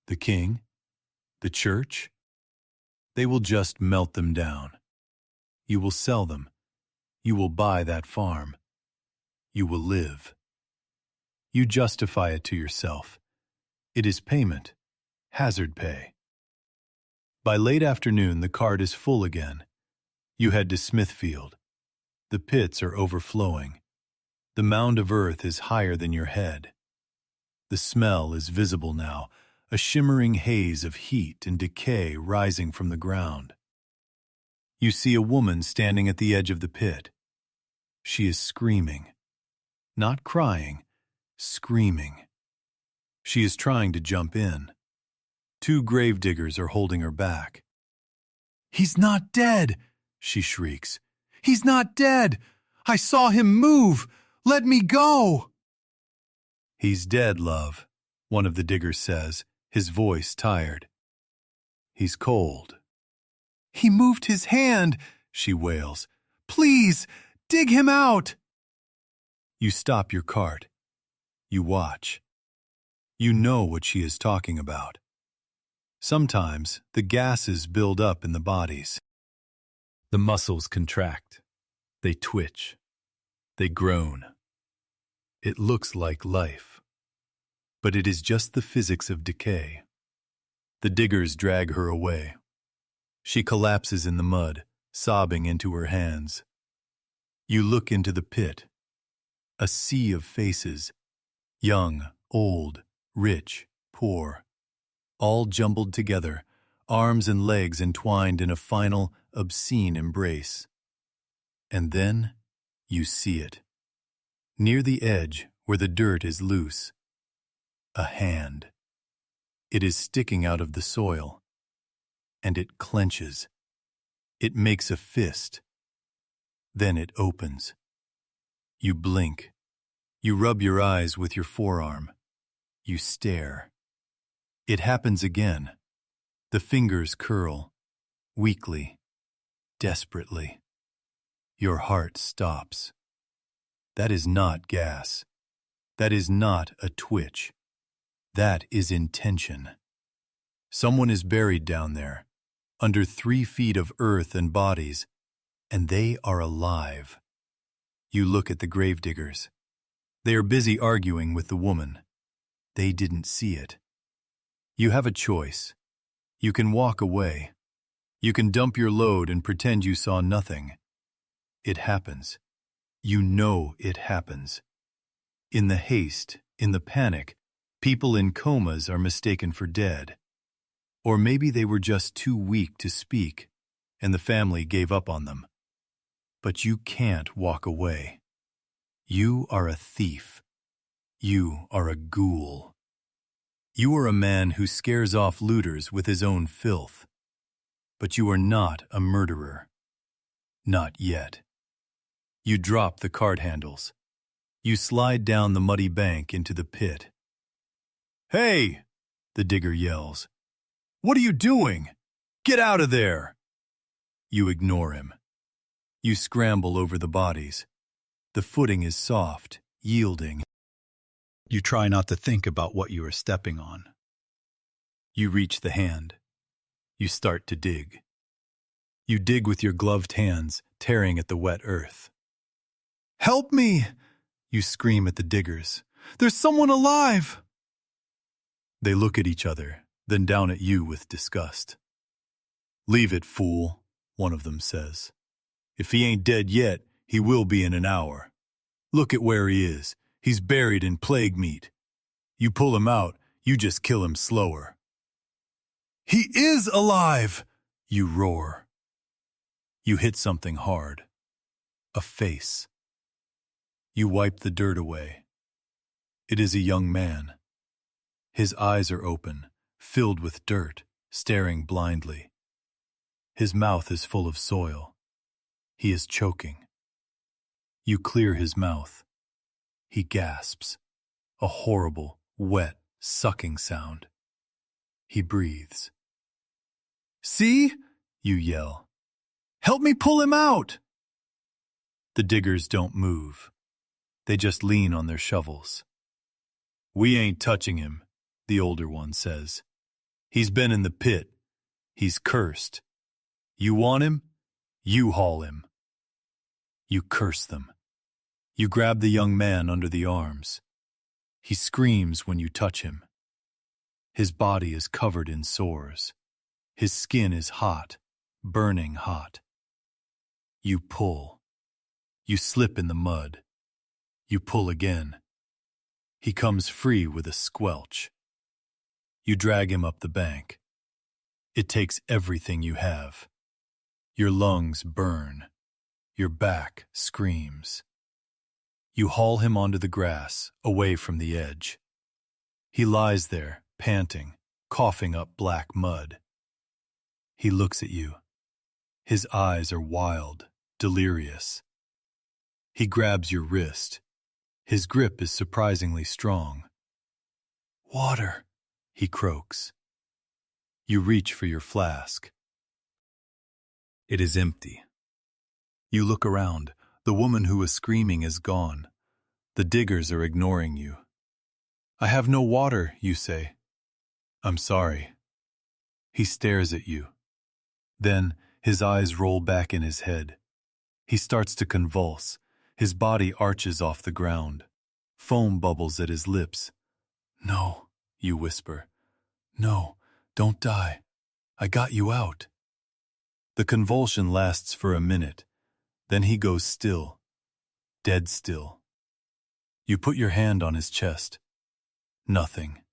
The king? The church? They will just melt them down. You will sell them. You will buy that farm. You will live. You justify it to yourself. It is payment, hazard pay. By late afternoon, the cart is full again. You head to Smithfield. The pits are overflowing. The mound of earth is higher than your head. The smell is visible now, a shimmering haze of heat and decay rising from the ground. You see a woman standing at the edge of the pit. She is screaming. Not crying, screaming. She is trying to jump in. 2 gravediggers are holding her back. "He's not dead," she shrieks. "He's not dead! I saw him move! Let me go!" "He's dead, love," one of the diggers says, his voice tired. "He's cold." "He moved his hand," she wails. "Please, dig him out!" You stop your cart. You watch. You know what she is talking about. Sometimes the gases build up in the bodies. The muscles contract. They twitch. They groan. It looks like life. But it is just the physics of decay. The diggers drag her away. She collapses in the mud, sobbing into her hands. You look into the pit. A sea of faces, young, old, rich, poor, all jumbled together, arms and legs entwined in a final, obscene embrace. And then you see it. Near the edge, where the dirt is loose, a hand. It is sticking out of the soil, and it clenches. It makes a fist. Then it opens. You blink. You rub your eyes with your forearm. You stare. It happens again. The fingers curl, weakly, desperately. Your heart stops. That is not gas. That is not a twitch. That is intention. Someone is buried down there, under 3 feet of earth and bodies, and they are alive. You look at the gravediggers. They are busy arguing with the woman. They didn't see it. You have a choice. You can walk away. You can dump your load and pretend you saw nothing. It happens. You know it happens. In the haste, in the panic, people in comas are mistaken for dead. Or maybe they were just too weak to speak, and the family gave up on them. But you can't walk away. You are a thief. You are a ghoul. You are a man who scares off looters with his own filth. But you are not a murderer. Not yet. You drop the cart handles. You slide down the muddy bank into the pit. "Hey!" the digger yells. "What are you doing? Get out of there!" You ignore him. You scramble over the bodies. The footing is soft, yielding. You try not to think about what you are stepping on. You reach the hand. You start to dig. You dig with your gloved hands, tearing at the wet earth. "Help me!" you scream at the diggers. "There's someone alive!" They look at each other, then down at you with disgust. "Leave it, fool," one of them says. "If he ain't dead yet, he will be in an hour. Look at where he is. He's buried in plague meat. You pull him out, you just kill him slower." "He is alive!" you roar. You hit something hard. A face. You wipe the dirt away. It is a young man. His eyes are open, filled with dirt, staring blindly. His mouth is full of soil. He is choking. You clear his mouth. He gasps. A horrible, wet, sucking sound. He breathes. "See?" you yell. "Help me pull him out!" The diggers don't move. They just lean on their shovels. "We ain't touching him," the older one says. "He's been in the pit. He's cursed. You want him? You haul him." You curse them. You grab the young man under the arms. He screams when you touch him. His body is covered in sores. His skin is hot, burning hot. You pull. You slip in the mud. You pull again. He comes free with a squelch. You drag him up the bank. It takes everything you have. Your lungs burn. Your back screams. You haul him onto the grass, away from the edge. He lies there, panting, coughing up black mud. He looks at you. His eyes are wild, delirious. He grabs your wrist. His grip is surprisingly strong. "Water," he croaks. You reach for your flask. It is empty. You look around. The woman who was screaming is gone. The diggers are ignoring you. "I have no water," you say. "I'm sorry." He stares at you. Then his eyes roll back in his head. He starts to convulse. His body arches off the ground. Foam bubbles at his lips. "No," you whisper. "No, don't die. I got you out." The convulsion lasts for a minute. Then he goes still, dead still. You put your hand on his chest. Nothing.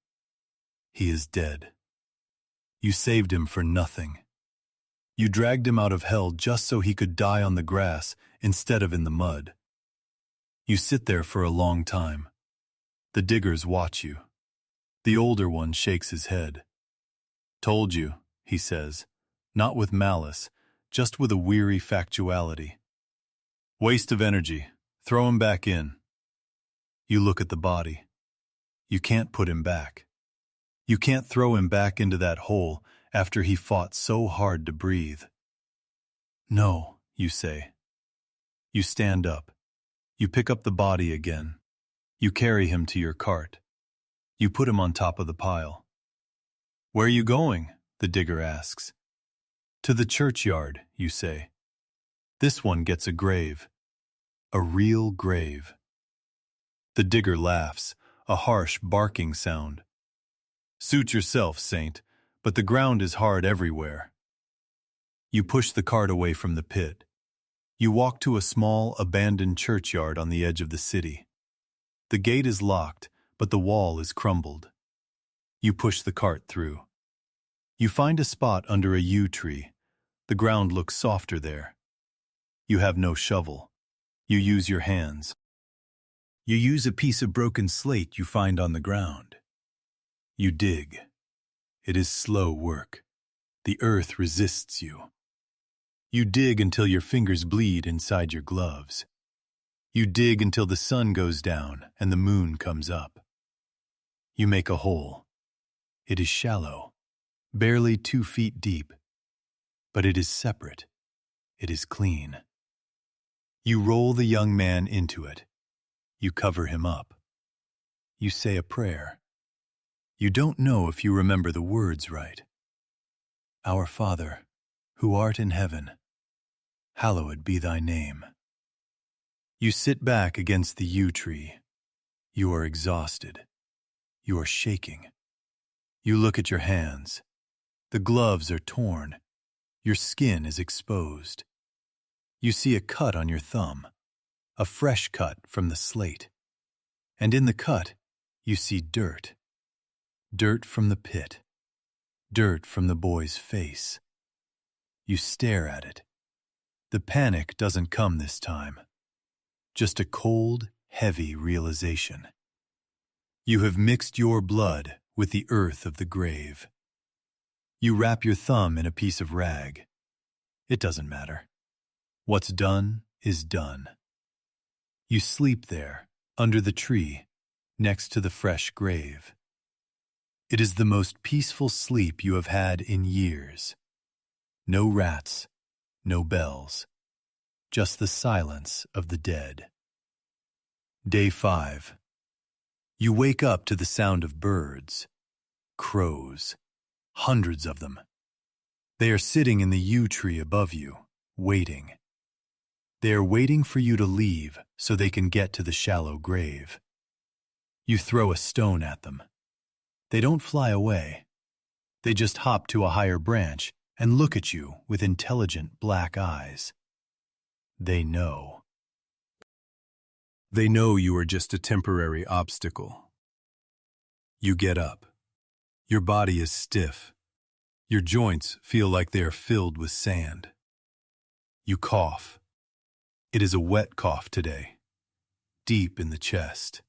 He is dead. You saved him for nothing. You dragged him out of hell just so he could die on the grass instead of in the mud. You sit there for a long time. The diggers watch you. The older one shakes his head. "Told you," he says, not with malice, just with a weary factuality. "Waste of energy. Throw him back in." You look at the body. You can't put him back. You can't throw him back into that hole after he fought so hard to breathe. "No," you say. You stand up. You pick up the body again. You carry him to your cart. You put him on top of the pile. "Where are you going?" the digger asks. "To the churchyard," you say. "This one gets a grave. A real grave." The digger laughs, a harsh barking sound. "Suit yourself, Saint, but the ground is hard everywhere." You push the cart away from the pit. You walk to a small, abandoned churchyard on the edge of the city. The gate is locked, but the wall is crumbled. You push the cart through. You find a spot under a yew tree. The ground looks softer there. You have no shovel. You use your hands. You use a piece of broken slate you find on the ground. You dig. It is slow work. The earth resists you. You dig until your fingers bleed inside your gloves. You dig until the sun goes down and the moon comes up. You make a hole. It is shallow, barely 2 feet deep. But it is separate. It is clean. You roll the young man into it. You cover him up. You say a prayer. You don't know if you remember the words right. "Our Father, who art in heaven, hallowed be thy name." You sit back against the yew tree. You are exhausted. You are shaking. You look at your hands. The gloves are torn. Your skin is exposed. You see a cut on your thumb, a fresh cut from the slate. And in the cut, you see dirt. Dirt from the pit. Dirt from the boy's face. You stare at it. The panic doesn't come this time. Just a cold, heavy realization. You have mixed your blood with the earth of the grave. You wrap your thumb in a piece of rag. It doesn't matter. What's done is done. You sleep there, under the tree, next to the fresh grave. It is the most peaceful sleep you have had in years. No rats, no bells, just the silence of the dead. Day 5. You wake up to the sound of birds, crows, hundreds of them. They are sitting in the yew tree above you, waiting. They are waiting for you to leave so they can get to the shallow grave. You throw a stone at them. They don't fly away. They just hop to a higher branch and look at you with intelligent black eyes. They know. They know you are just a temporary obstacle. You get up. Your body is stiff. Your joints feel like they are filled with sand. You cough. It is a wet cough today, deep in the chest.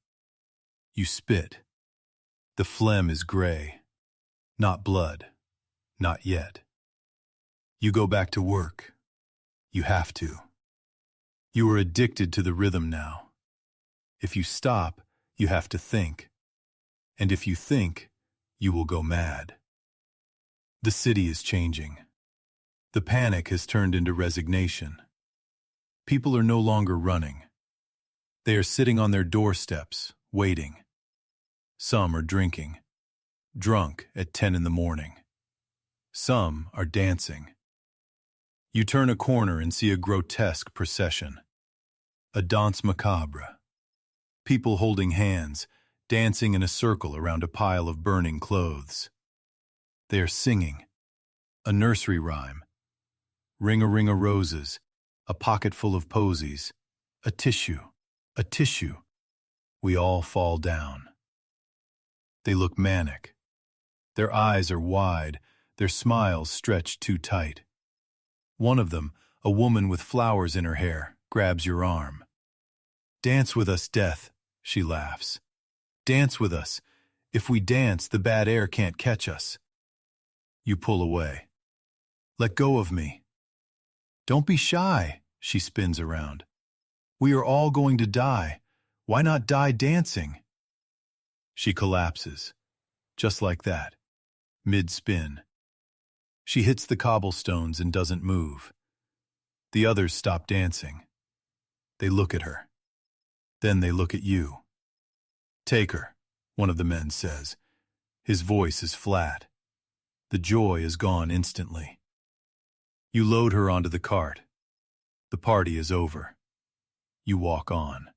You spit. The phlegm is gray. Not blood. Not yet. You go back to work, You have to. You are addicted to the rhythm now. If you stop, you have to think. And if you think, you will go mad. The city is changing. The panic has turned into resignation. People are no longer running. They are sitting on their doorsteps, waiting. Some are drinking, drunk at 10 in the morning. Some are dancing. You turn a corner and see a grotesque procession. A danse macabre. People holding hands, dancing in a circle around a pile of burning clothes. They are singing. A nursery rhyme. Ring-a-ring-a roses, a pocket full of posies, a tissue, a tissue. We all fall down. They look manic. Their eyes are wide, their smiles stretched too tight. One of them, a woman with flowers in her hair, grabs your arm. "Dance with us, Death," she laughs. "Dance with us. If we dance, the bad air can't catch us." You pull away. "Let go of me." "Don't be shy," she spins around. "We are all going to die. Why not die dancing?" She collapses, just like that, mid-spin. She hits the cobblestones and doesn't move. The others stop dancing. They look at her. Then they look at you. "Take her," one of the men says. His voice is flat. The joy is gone instantly. You load her onto the cart. The party is over. You walk on.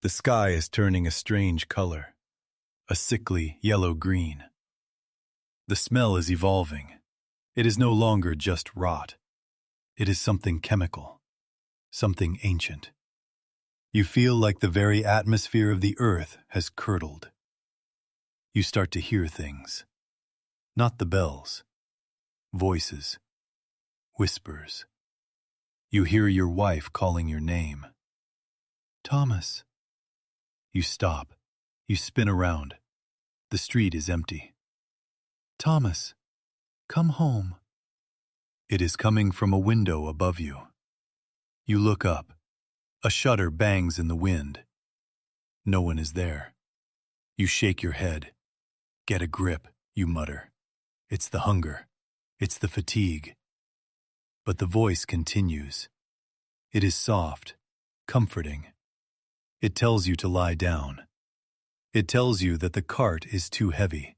The sky is turning a strange color, a sickly yellow-green. The smell is evolving. It is no longer just rot. It is something chemical, something ancient. You feel like the very atmosphere of the earth has curdled. You start to hear things. Not the bells. Voices. Whispers. You hear your wife calling your name. "Thomas." You stop. You spin around. The street is empty. "Thomas, come home." It is coming from a window above you. You look up. A shutter bangs in the wind. No one is there. You shake your head. "Get a grip," you mutter. It's the hunger. It's the fatigue. But the voice continues. It is soft, comforting. It tells you to lie down. It tells you that the cart is too heavy.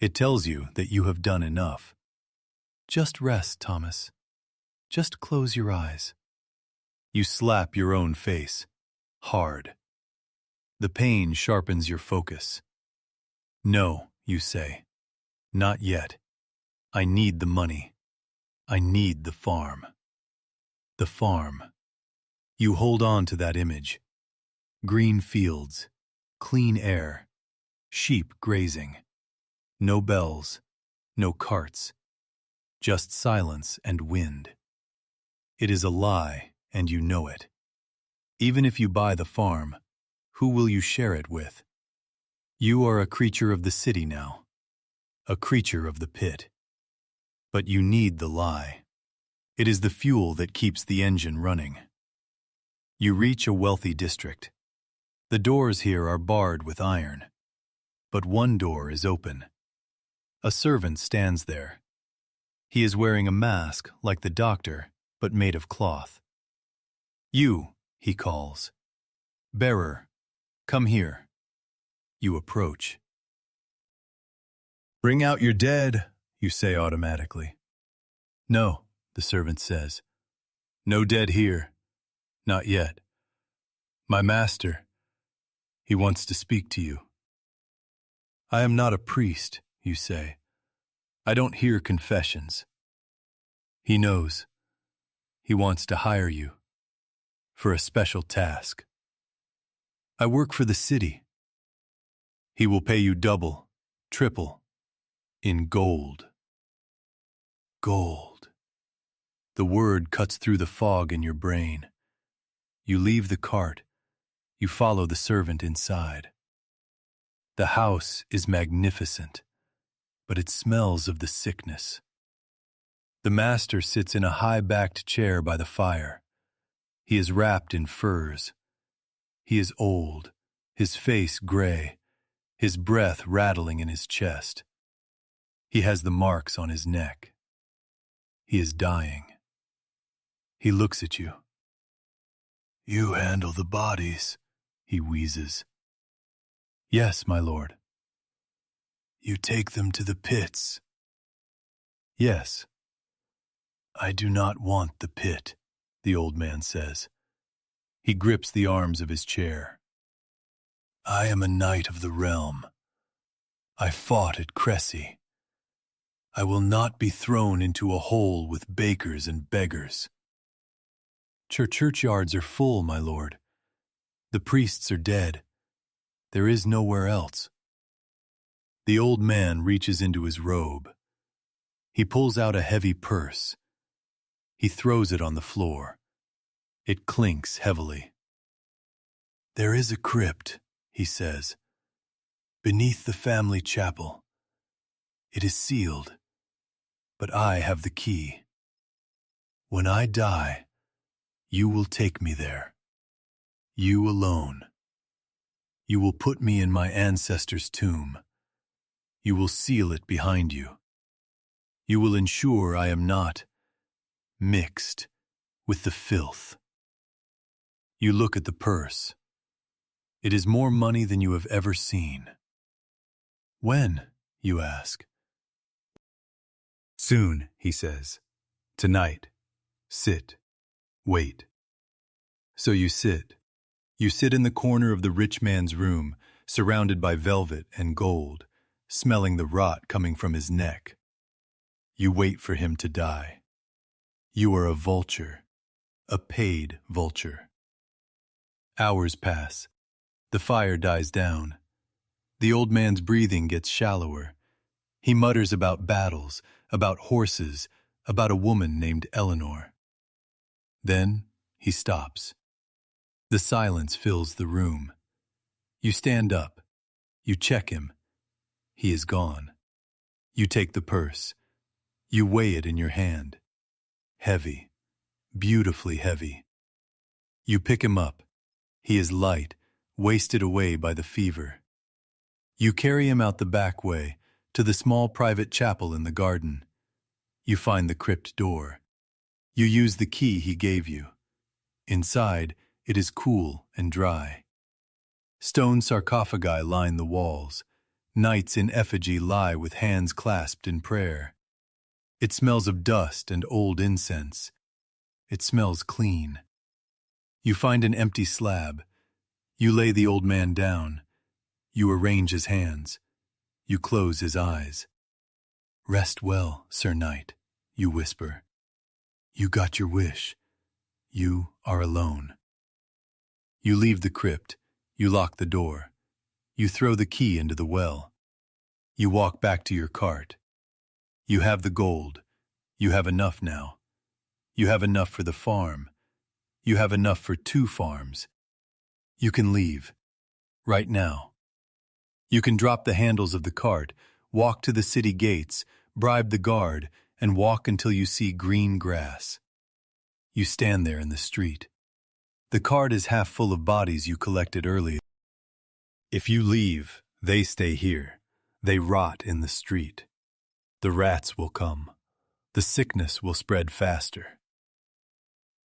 It tells you that you have done enough. "Just rest, Thomas. Just close your eyes." You slap your own face, hard. The pain sharpens your focus. "No," you say. "Not yet. I need the money. I need the farm." The farm. You hold on to that image. Green fields, clean air, sheep grazing. No bells, no carts. Just silence and wind. It is a lie, and you know it. Even if you buy the farm, who will you share it with? You are a creature of the city now. A creature of the pit. But you need the lie. It is the fuel that keeps the engine running. You reach a wealthy district. The doors here are barred with iron. But one door is open. A servant stands there. He is wearing a mask like the doctor, but made of cloth. "You," he calls. "Bearer, come here." You approach. "Bring out your dead," you say automatically. "No," the servant says. "No dead here. Not yet. My master, he wants to speak to you." "I am not a priest," you say. "I don't hear confessions." He knows. He wants to hire you for a special task. "I work for the city." He will pay you double, triple, in gold. Gold. The word cuts through the fog in your brain. You leave the cart. You follow the servant inside. The house is magnificent, but it smells of the sickness. The master sits in a high-backed chair by the fire. He is wrapped in furs. He is old, his face gray, his breath rattling in his chest. He has the marks on his neck. He is dying. He looks at you. "You handle the bodies," he wheezes. "Yes, my lord." "You take them to the pits." "Yes." "I do not want the pit," the old man says. He grips the arms of his chair. "I am a knight of the realm. I fought at Cressy. I will not be thrown into a hole with bakers and beggars." "Churchyards are full, my lord. The priests are dead. There is nowhere else." The old man reaches into his robe. He pulls out a heavy purse. He throws it on the floor. It clinks heavily. "There is a crypt," he says, "beneath the family chapel. It is sealed, but I have the key. When I die, you will take me there. You alone. You will put me in my ancestor's tomb. You will seal it behind you. You will ensure I am not mixed with the filth." You look at the purse. It is more money than you have ever seen. "When?" you ask. "Soon," he says. "Tonight. Sit. Wait." So you sit. You sit in the corner of the rich man's room, surrounded by velvet and gold, smelling the rot coming from his neck. You wait for him to die. You are a vulture, a paid vulture. Hours pass. The fire dies down. The old man's breathing gets shallower. He mutters about battles, about horses, about a woman named Eleanor. Then he stops. The silence fills the room. You stand up. You check him. He is gone. You take the purse. You weigh it in your hand. Heavy, beautifully heavy. You pick him up. He is light, wasted away by the fever. You carry him out the back way, to the small private chapel in the garden. You find the crypt door. You use the key he gave you. Inside, it is cool and dry. Stone sarcophagi line the walls. Knights in effigy lie with hands clasped in prayer. It smells of dust and old incense. It smells clean. You find an empty slab. You lay the old man down. You arrange his hands. You close his eyes. "Rest well, Sir Knight," you whisper. "You got your wish. You are alone." You leave the crypt. You lock the door. You throw the key into the well. You walk back to your cart. You have the gold. You have enough now. You have enough for the farm. You have enough for 2 farms. You can leave. Right now. You can drop the handles of the cart, walk to the city gates, bribe the guard, and walk until you see green grass. You stand there in the street. The cart is half full of bodies you collected earlier. If you leave, they stay here. They rot in the street. The rats will come. The sickness will spread faster.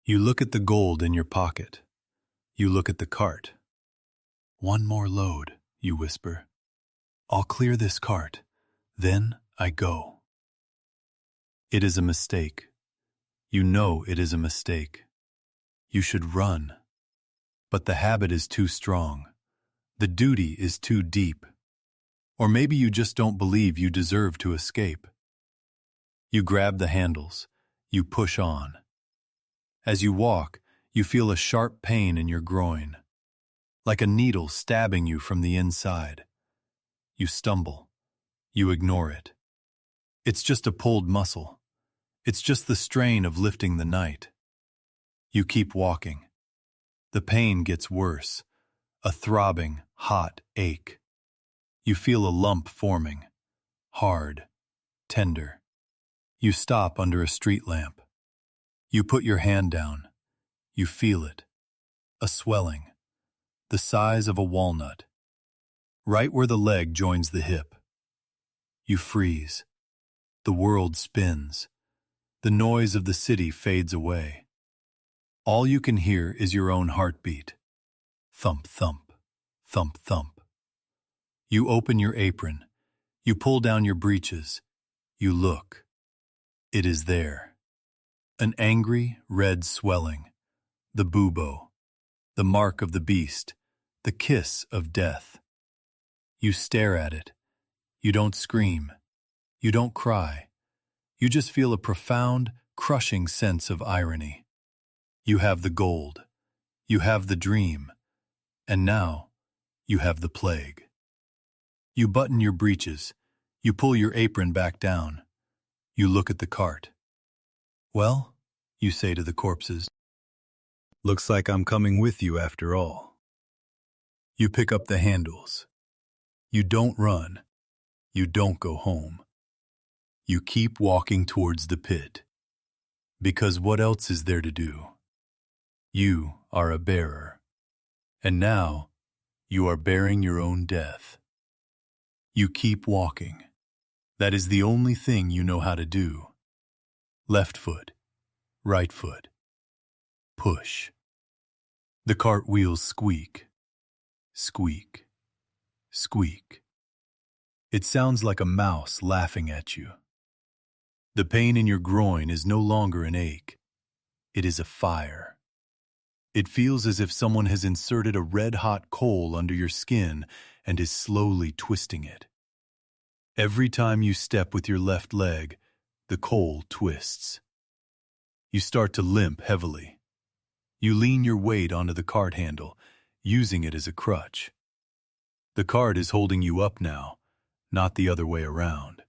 You look at the gold in your pocket. You look at the cart. "One more load," you whisper. "I'll clear this cart. Then I go." It is a mistake. You know it is a mistake. You should run. But the habit is too strong. The duty is too deep. Or maybe you just don't believe you deserve to escape. You grab the handles. You push on. As you walk, you feel a sharp pain in your groin, like a needle stabbing you from the inside. You stumble. You ignore it. It's just a pulled muscle. It's just the strain of lifting the night. You keep walking. The pain gets worse, a throbbing, hot ache. You feel a lump forming, hard, tender. You stop under a street lamp. You put your hand down. You feel it. A swelling, the size of a walnut, right where the leg joins the hip. You freeze. The world spins. The noise of the city fades away. All you can hear is your own heartbeat. Thump, thump, thump, thump. You open your apron. You pull down your breeches. You look. It is there. An angry, red swelling. The bubo. The mark of the beast. The kiss of death. You stare at it. You don't scream. You don't cry. You just feel a profound, crushing sense of irony. You have the gold. You have the dream. And now, you have the plague. You button your breeches. You pull your apron back down. You look at the cart. Well, you say to the corpses, looks like I'm coming with you after all. You pick up the handles. You don't run. You don't go home. You keep walking towards the pit. Because what else is there to do? You are a bearer. And now, you are bearing your own death. You keep walking. That is the only thing you know how to do. Left foot, right foot. Push. The cart wheels squeak. Squeak. Squeak. It sounds like a mouse laughing at you. The pain in your groin is no longer an ache. It is a fire. It feels as if someone has inserted a red-hot coal under your skin and is slowly twisting it. Every time you step with your left leg, the coal twists. You start to limp heavily. You lean your weight onto the cart handle, using it as a crutch. The cart is holding you up now, not the other way around.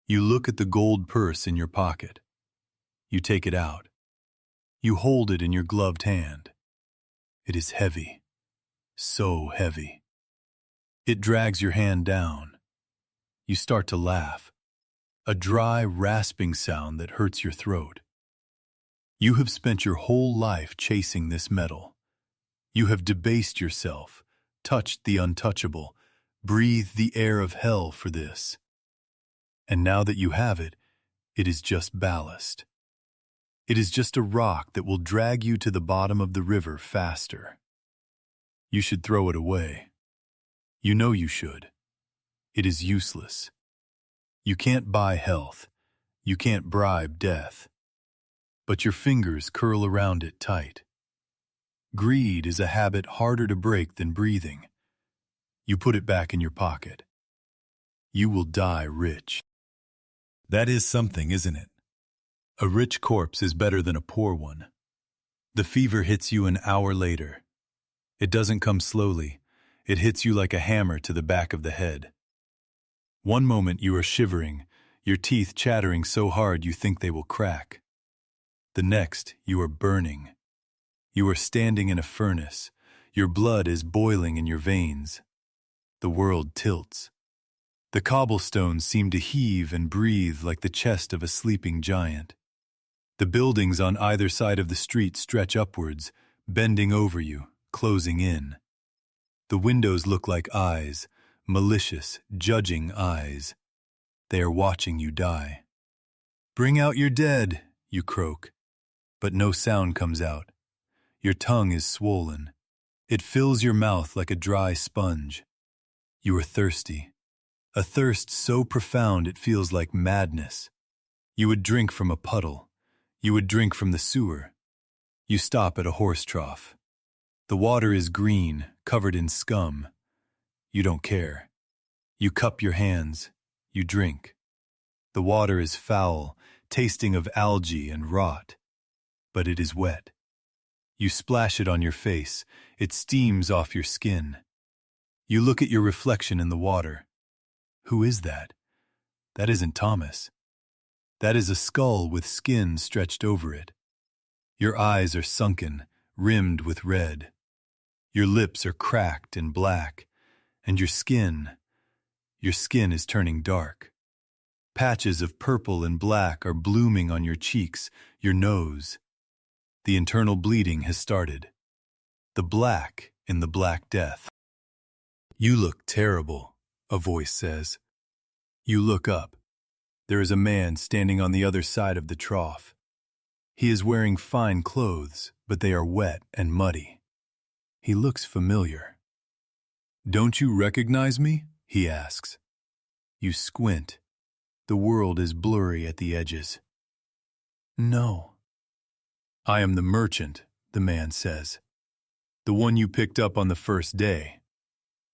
You look at the gold purse in your pocket. You take it out. You hold it in your gloved hand. It is heavy, so heavy. It drags your hand down. You start to laugh, a dry, rasping sound that hurts your throat. You have spent your whole life chasing this metal. You have debased yourself, touched the untouchable, breathed the air of hell for this. And now that you have it, it is just ballast. It is just a rock that will drag you to the bottom of the river faster. You should throw it away. You know you should. It is useless. You can't buy health. You can't bribe death. But your fingers curl around it tight. Greed is a habit harder to break than breathing. You put it back in your pocket. You will die rich. That is something, isn't it? A rich corpse is better than a poor one. The fever hits you an hour later. It doesn't come slowly. It hits you like a hammer to the back of the head. One moment you are shivering, your teeth chattering so hard you think they will crack. The next, you are burning. You are standing in a furnace. Your blood is boiling in your veins. The world tilts. The cobblestones seem to heave and breathe like the chest of a sleeping giant. The buildings on either side of the street stretch upwards, bending over you, closing in. The windows look like eyes, malicious, judging eyes. They are watching you die. "Bring out your dead," you croak. But no sound comes out. Your tongue is swollen. It fills your mouth like a dry sponge. You are thirsty. A thirst so profound it feels like madness. You would drink from a puddle. You would drink from the sewer. You stop at a horse trough. The water is green, covered in scum. You don't care. You cup your hands. You drink. The water is foul, tasting of algae and rot. But it is wet. You splash it on your face. It steams off your skin. You look at your reflection in the water. Who is that? That isn't Thomas. That is a skull with skin stretched over it. Your eyes are sunken, rimmed with red. Your lips are cracked and black, and your skin is turning dark. Patches of purple and black are blooming on your cheeks, your nose. The internal bleeding has started. The black in the Black Death. "You look terrible," a voice says. You look up. There is a man standing on the other side of the trough. He is wearing fine clothes, but they are wet and muddy. He looks familiar. "Don't you recognize me?" he asks. You squint. The world is blurry at the edges. "No." "I am the merchant," the man says. "The one you picked up on the first day.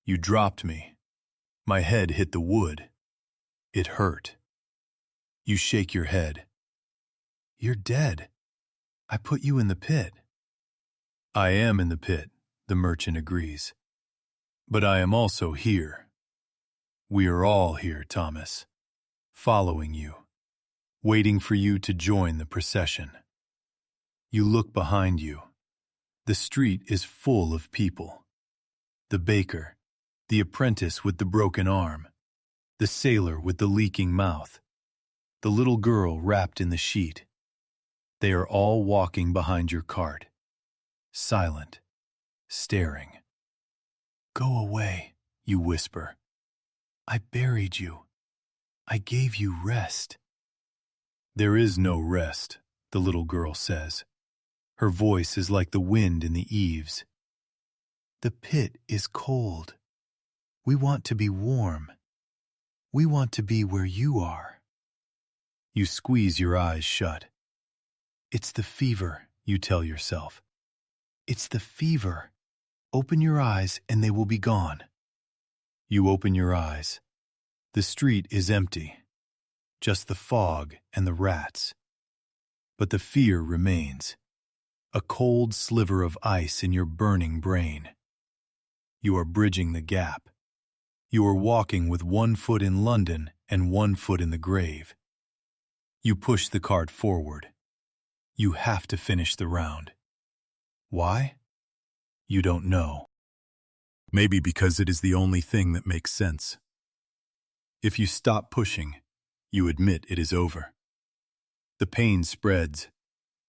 You dropped me. My head hit the wood. It hurt." You shake your head. "You're dead. I put you in the pit." "I am in the pit," the merchant agrees. "But I am also here. We are all here, Thomas, following you, waiting for you to join the procession." You look behind you. The street is full of people. The baker, the apprentice with the broken arm, the sailor with the leaking mouth, the little girl wrapped in the sheet. They are all walking behind your cart, silent, staring. "Go away," you whisper. "I buried you. I gave you rest." "There is no rest," the little girl says. Her voice is like the wind in the eaves. "The pit is cold. We want to be warm. We want to be where you are." You squeeze your eyes shut. "It's the fever," you tell yourself. "It's the fever. Open your eyes and they will be gone." You open your eyes. The street is empty. Just the fog and the rats. But the fear remains. A cold sliver of ice in your burning brain. You are bridging the gap. You are walking with 1 foot in London and 1 foot in the grave. You push the cart forward. You have to finish the round. Why? You don't know. Maybe because it is the only thing that makes sense. If you stop pushing, you admit it is over. The pain spreads.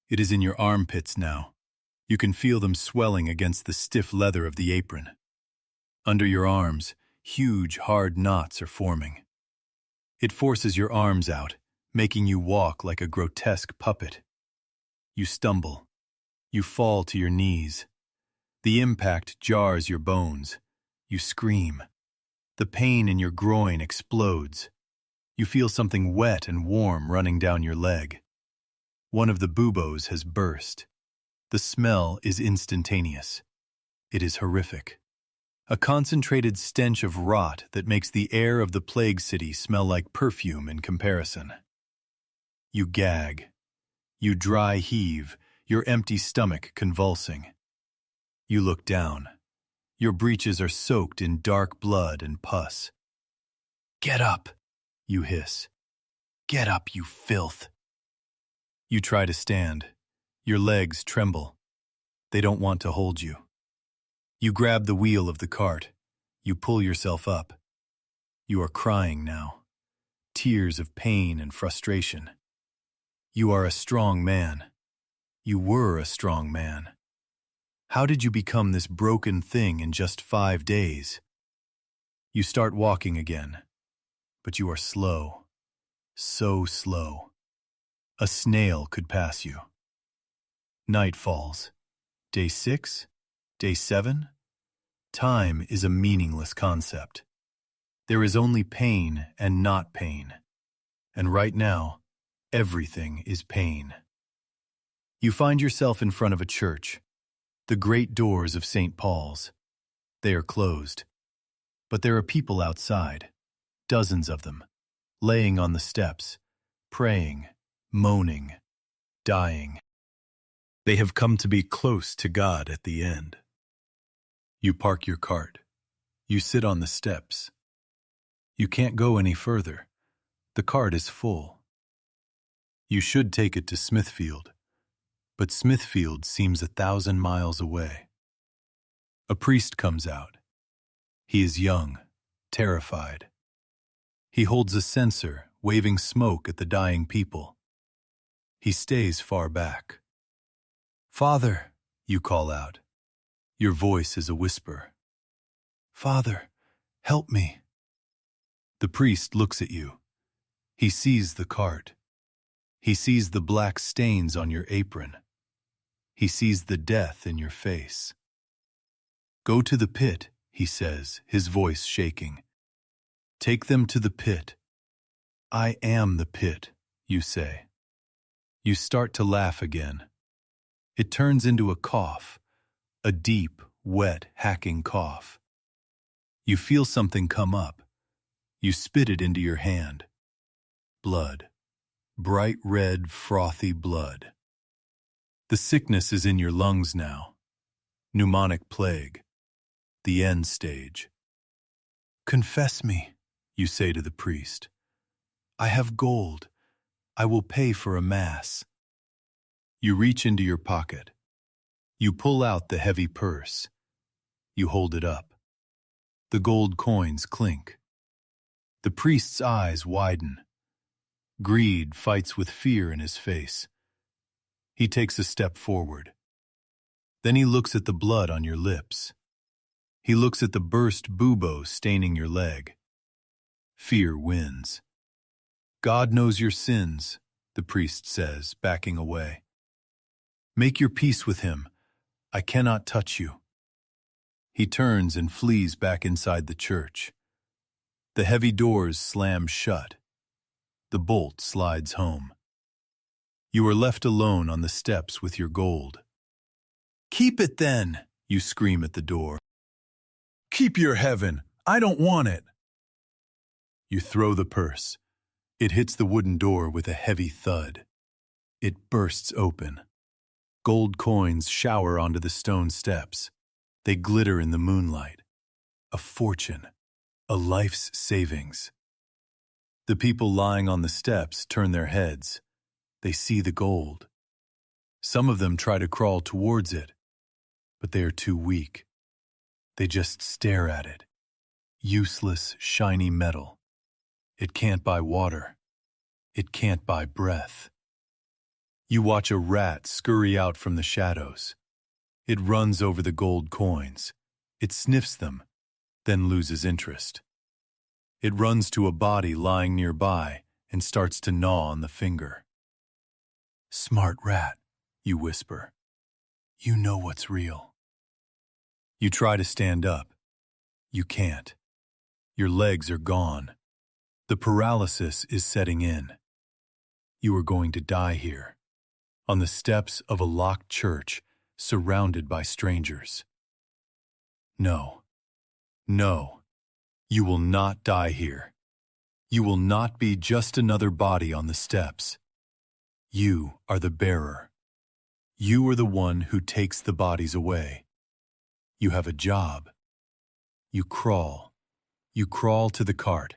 It is in your armpits now. You can feel them swelling against the stiff leather of the apron. Under your arms, huge, hard knots are forming. It forces your arms out, making you walk like a grotesque puppet. You stumble. You fall to your knees. The impact jars your bones. You scream. The pain in your groin explodes. You feel something wet and warm running down your leg. One of the buboes has burst. The smell is instantaneous. It is horrific. A concentrated stench of rot that makes the air of the plague city smell like perfume in comparison. You gag. You dry heave, your empty stomach convulsing. You look down. Your breeches are soaked in dark blood and pus. "Get up," you hiss. "Get up, you filth." You try to stand. Your legs tremble. They don't want to hold you. You grab the wheel of the cart. You pull yourself up. You are crying now. Tears of pain and frustration. You are a strong man. You were a strong man. How did you become this broken thing in just 5 days? You start walking again, but you are slow. So slow. A snail could pass you. Night falls. Day 6? Day 7? Time is a meaningless concept. There is only pain and not pain. And right now, everything is pain. You find yourself in front of a church. The great doors of St. Paul's. They are closed. But there are people outside, dozens of them, laying on the steps, praying, moaning, dying. They have come to be close to God at the end. You park your cart. You sit on the steps. You can't go any further. The cart is full. You should take it to Smithfield, but Smithfield seems 1,000 miles away. A priest comes out. He is young, terrified. He holds a censer waving smoke at the dying people. He stays far back. "Father," you call out. Your voice is a whisper. "Father, help me." The priest looks at you. He sees the cart. He sees the black stains on your apron. He sees the death in your face. "Go to the pit," he says, his voice shaking. "Take them to the pit." "I am the pit," you say. You start to laugh again. It turns into a cough, a deep, wet, hacking cough. You feel something come up. You spit it into your hand. Blood. Bright red, frothy blood. The sickness is in your lungs now. Pneumonic plague. The end stage. "Confess me," you say to the priest. "I have gold. I will pay for a mass." You reach into your pocket. You pull out the heavy purse. You hold it up. The gold coins clink. The priest's eyes widen. Greed fights with fear in his face. He takes a step forward. Then he looks at the blood on your lips. He looks at the burst bubo staining your leg. Fear wins. "God knows your sins," the priest says, backing away. "Make your peace with him. I cannot touch you." He turns and flees back inside the church. The heavy doors slam shut. The bolt slides home. You are left alone on the steps with your gold. "Keep it then," you scream at the door. "Keep your heaven. I don't want it." You throw the purse. It hits the wooden door with a heavy thud. It bursts open. Gold coins shower onto the stone steps. They glitter in the moonlight. A fortune. A life's savings. The people lying on the steps turn their heads. They see the gold. Some of them try to crawl towards it, but they are too weak. They just stare at it. Useless, shiny metal. It can't buy water. It can't buy breath. You watch a rat scurry out from the shadows. It runs over the gold coins. It sniffs them, then loses interest. It runs to a body lying nearby and starts to gnaw on the finger. "Smart rat," you whisper. "You know what's real." You try to stand up. You can't. Your legs are gone. The paralysis is setting in. You are going to die here, on the steps of a locked church, surrounded by strangers. No. No. You will not die here. You will not be just another body on the steps. You are the bearer. You are the one who takes the bodies away. You have a job. You crawl. You crawl to the cart.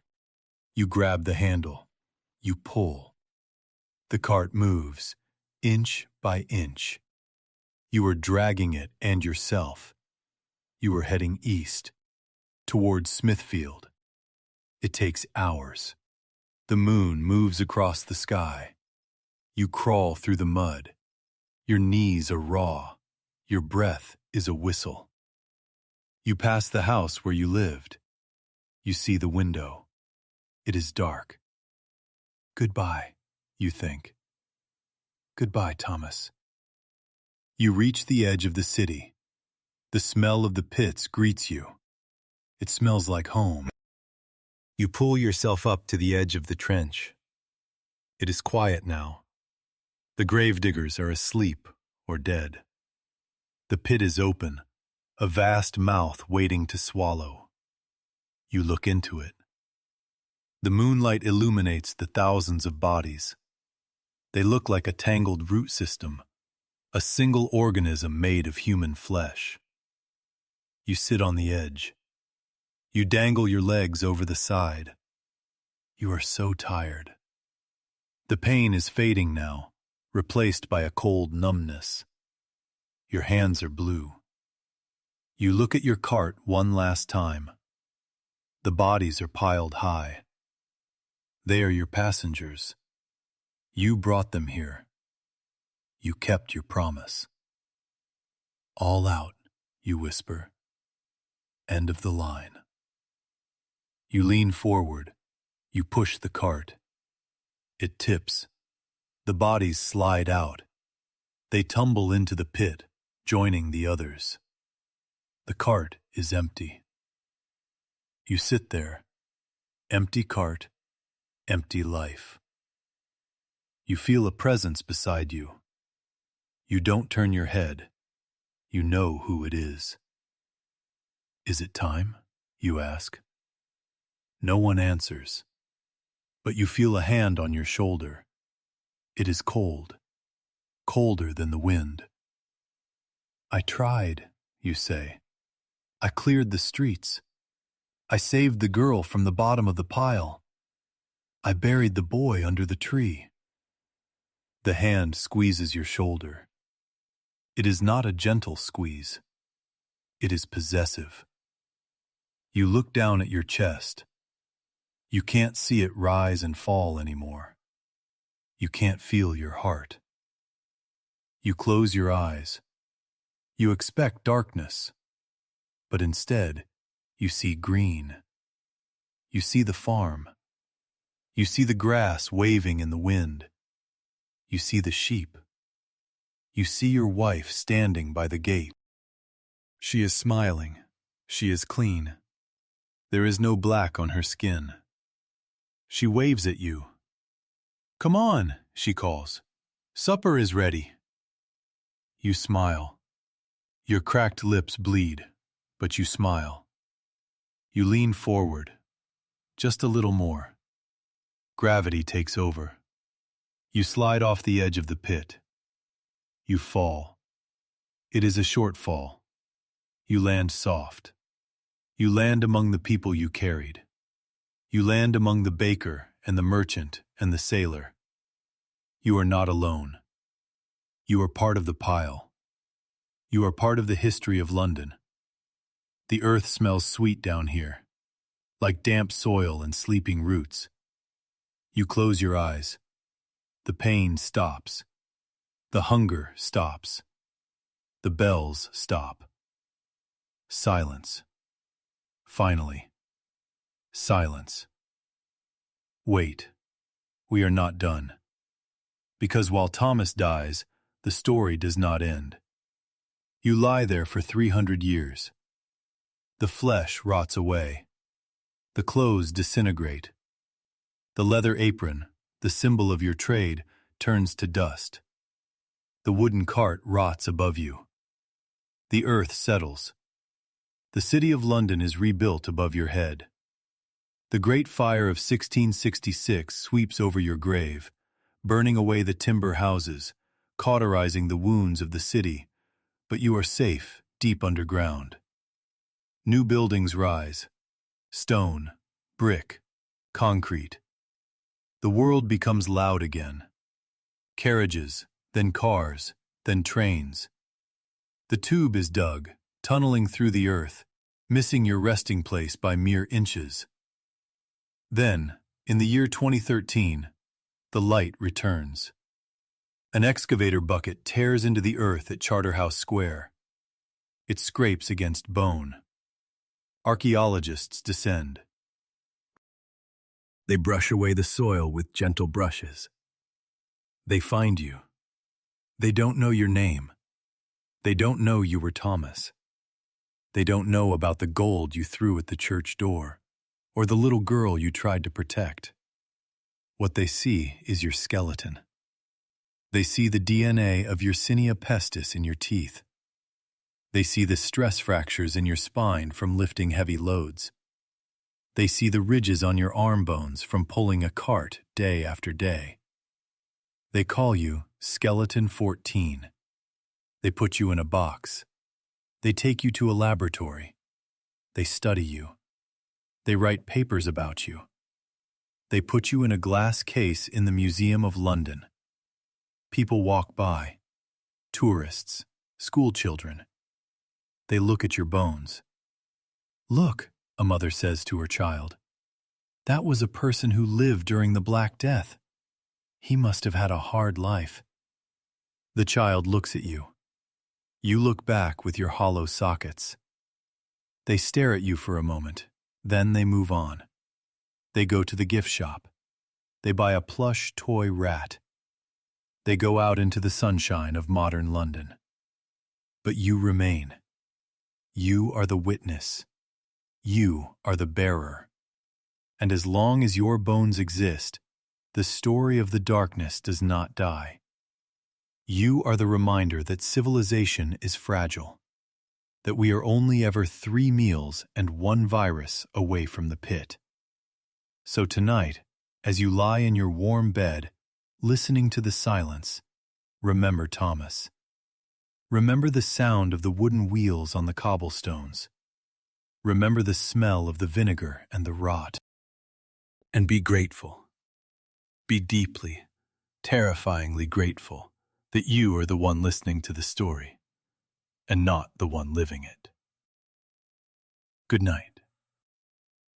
You grab the handle. You pull. The cart moves, inch by inch. You are dragging it and yourself. You are heading east, towards Smithfield. It takes hours. The moon moves across the sky. You crawl through the mud. Your knees are raw. Your breath is a whistle. You pass the house where you lived. You see the window. It is dark. Goodbye, you think. Goodbye, Thomas. You reach the edge of the city. The smell of the pits greets you. It smells like home. You pull yourself up to the edge of the trench. It is quiet now. The gravediggers are asleep or dead. The pit is open, a vast mouth waiting to swallow. You look into it. The moonlight illuminates the thousands of bodies. They look like a tangled root system, a single organism made of human flesh. You sit on the edge. You dangle your legs over the side. You are so tired. The pain is fading now, replaced by a cold numbness. Your hands are blue. You look at your cart one last time. The bodies are piled high. They are your passengers. You brought them here. You kept your promise. All out, you whisper. End of the line. You lean forward. You push the cart. It tips. The bodies slide out. They tumble into the pit, joining the others. The cart is empty. You sit there. Empty cart, empty life. You feel a presence beside you. You don't turn your head. You know who it is. Is it time? You ask. No one answers. But you feel a hand on your shoulder. It is cold. Colder than the wind. I tried, you say. I cleared the streets. I saved the girl from the bottom of the pile. I buried the boy under the tree. The hand squeezes your shoulder. It is not a gentle squeeze. It is possessive. You look down at your chest. You can't see it rise and fall anymore. You can't feel your heart. You close your eyes. You expect darkness, but instead, you see green. You see the farm. You see the grass waving in the wind. You see the sheep. You see your wife standing by the gate. She is smiling. She is clean. There is no black on her skin. She waves at you. Come on, she calls. Supper is ready. You smile. Your cracked lips bleed, but you smile. You lean forward, just a little more. Gravity takes over. You slide off the edge of the pit. You fall. It is a short fall. You land soft. You land among the people you carried. You land among the baker and the merchant and the sailor. You are not alone. You are part of the pile. You are part of the history of London. The earth smells sweet down here, like damp soil and sleeping roots. You close your eyes. The pain stops. The hunger stops. The bells stop. Silence. Finally. Silence. Wait. We are not done. Because while Thomas dies, the story does not end. You lie there for 300 years. The flesh rots away. The clothes disintegrate. The leather apron, the symbol of your trade, turns to dust. The wooden cart rots above you. The earth settles. The city of London is rebuilt above your head. The Great Fire of 1666 sweeps over your grave, burning away the timber houses, cauterizing the wounds of the city, but you are safe deep underground. New buildings rise. Stone, brick, concrete. The world becomes loud again. Carriages, then cars, then trains. The tube is dug, tunneling through the earth, missing your resting place by mere inches. Then, in the year 2013, the light returns. An excavator bucket tears into the earth at Charterhouse Square. It scrapes against bone. Archaeologists descend. They brush away the soil with gentle brushes. They find you. They don't know your name. They don't know you were Thomas. They don't know about the gold you threw at the church door, or the little girl you tried to protect. What they see is your skeleton. They see the DNA of Yersinia pestis in your teeth. They see the stress fractures in your spine from lifting heavy loads. They see the ridges on your arm bones from pulling a cart day after day. They call you Skeleton 14. They put you in a box. They take you to a laboratory. They study you. They write papers about you. They put you in a glass case in the Museum of London. People walk by. Tourists, school children. They look at your bones. Look, a mother says to her child. That was a person who lived during the Black Death. He must have had a hard life. The child looks at you. You look back with your hollow sockets. They stare at you for a moment, then they move on. They go to the gift shop. They buy a plush toy rat. They go out into the sunshine of modern London. But you remain. You are the witness. You are the bearer. And as long as your bones exist, the story of the darkness does not die. You are the reminder that civilization is fragile, that we are only ever 3 meals and 1 virus away from the pit. So tonight, as you lie in your warm bed, listening to the silence, remember Thomas. Remember the sound of the wooden wheels on the cobblestones. Remember the smell of the vinegar and the rot. And be grateful. Be deeply, terrifyingly grateful that you are the one listening to the story, and not the one living it. Good night.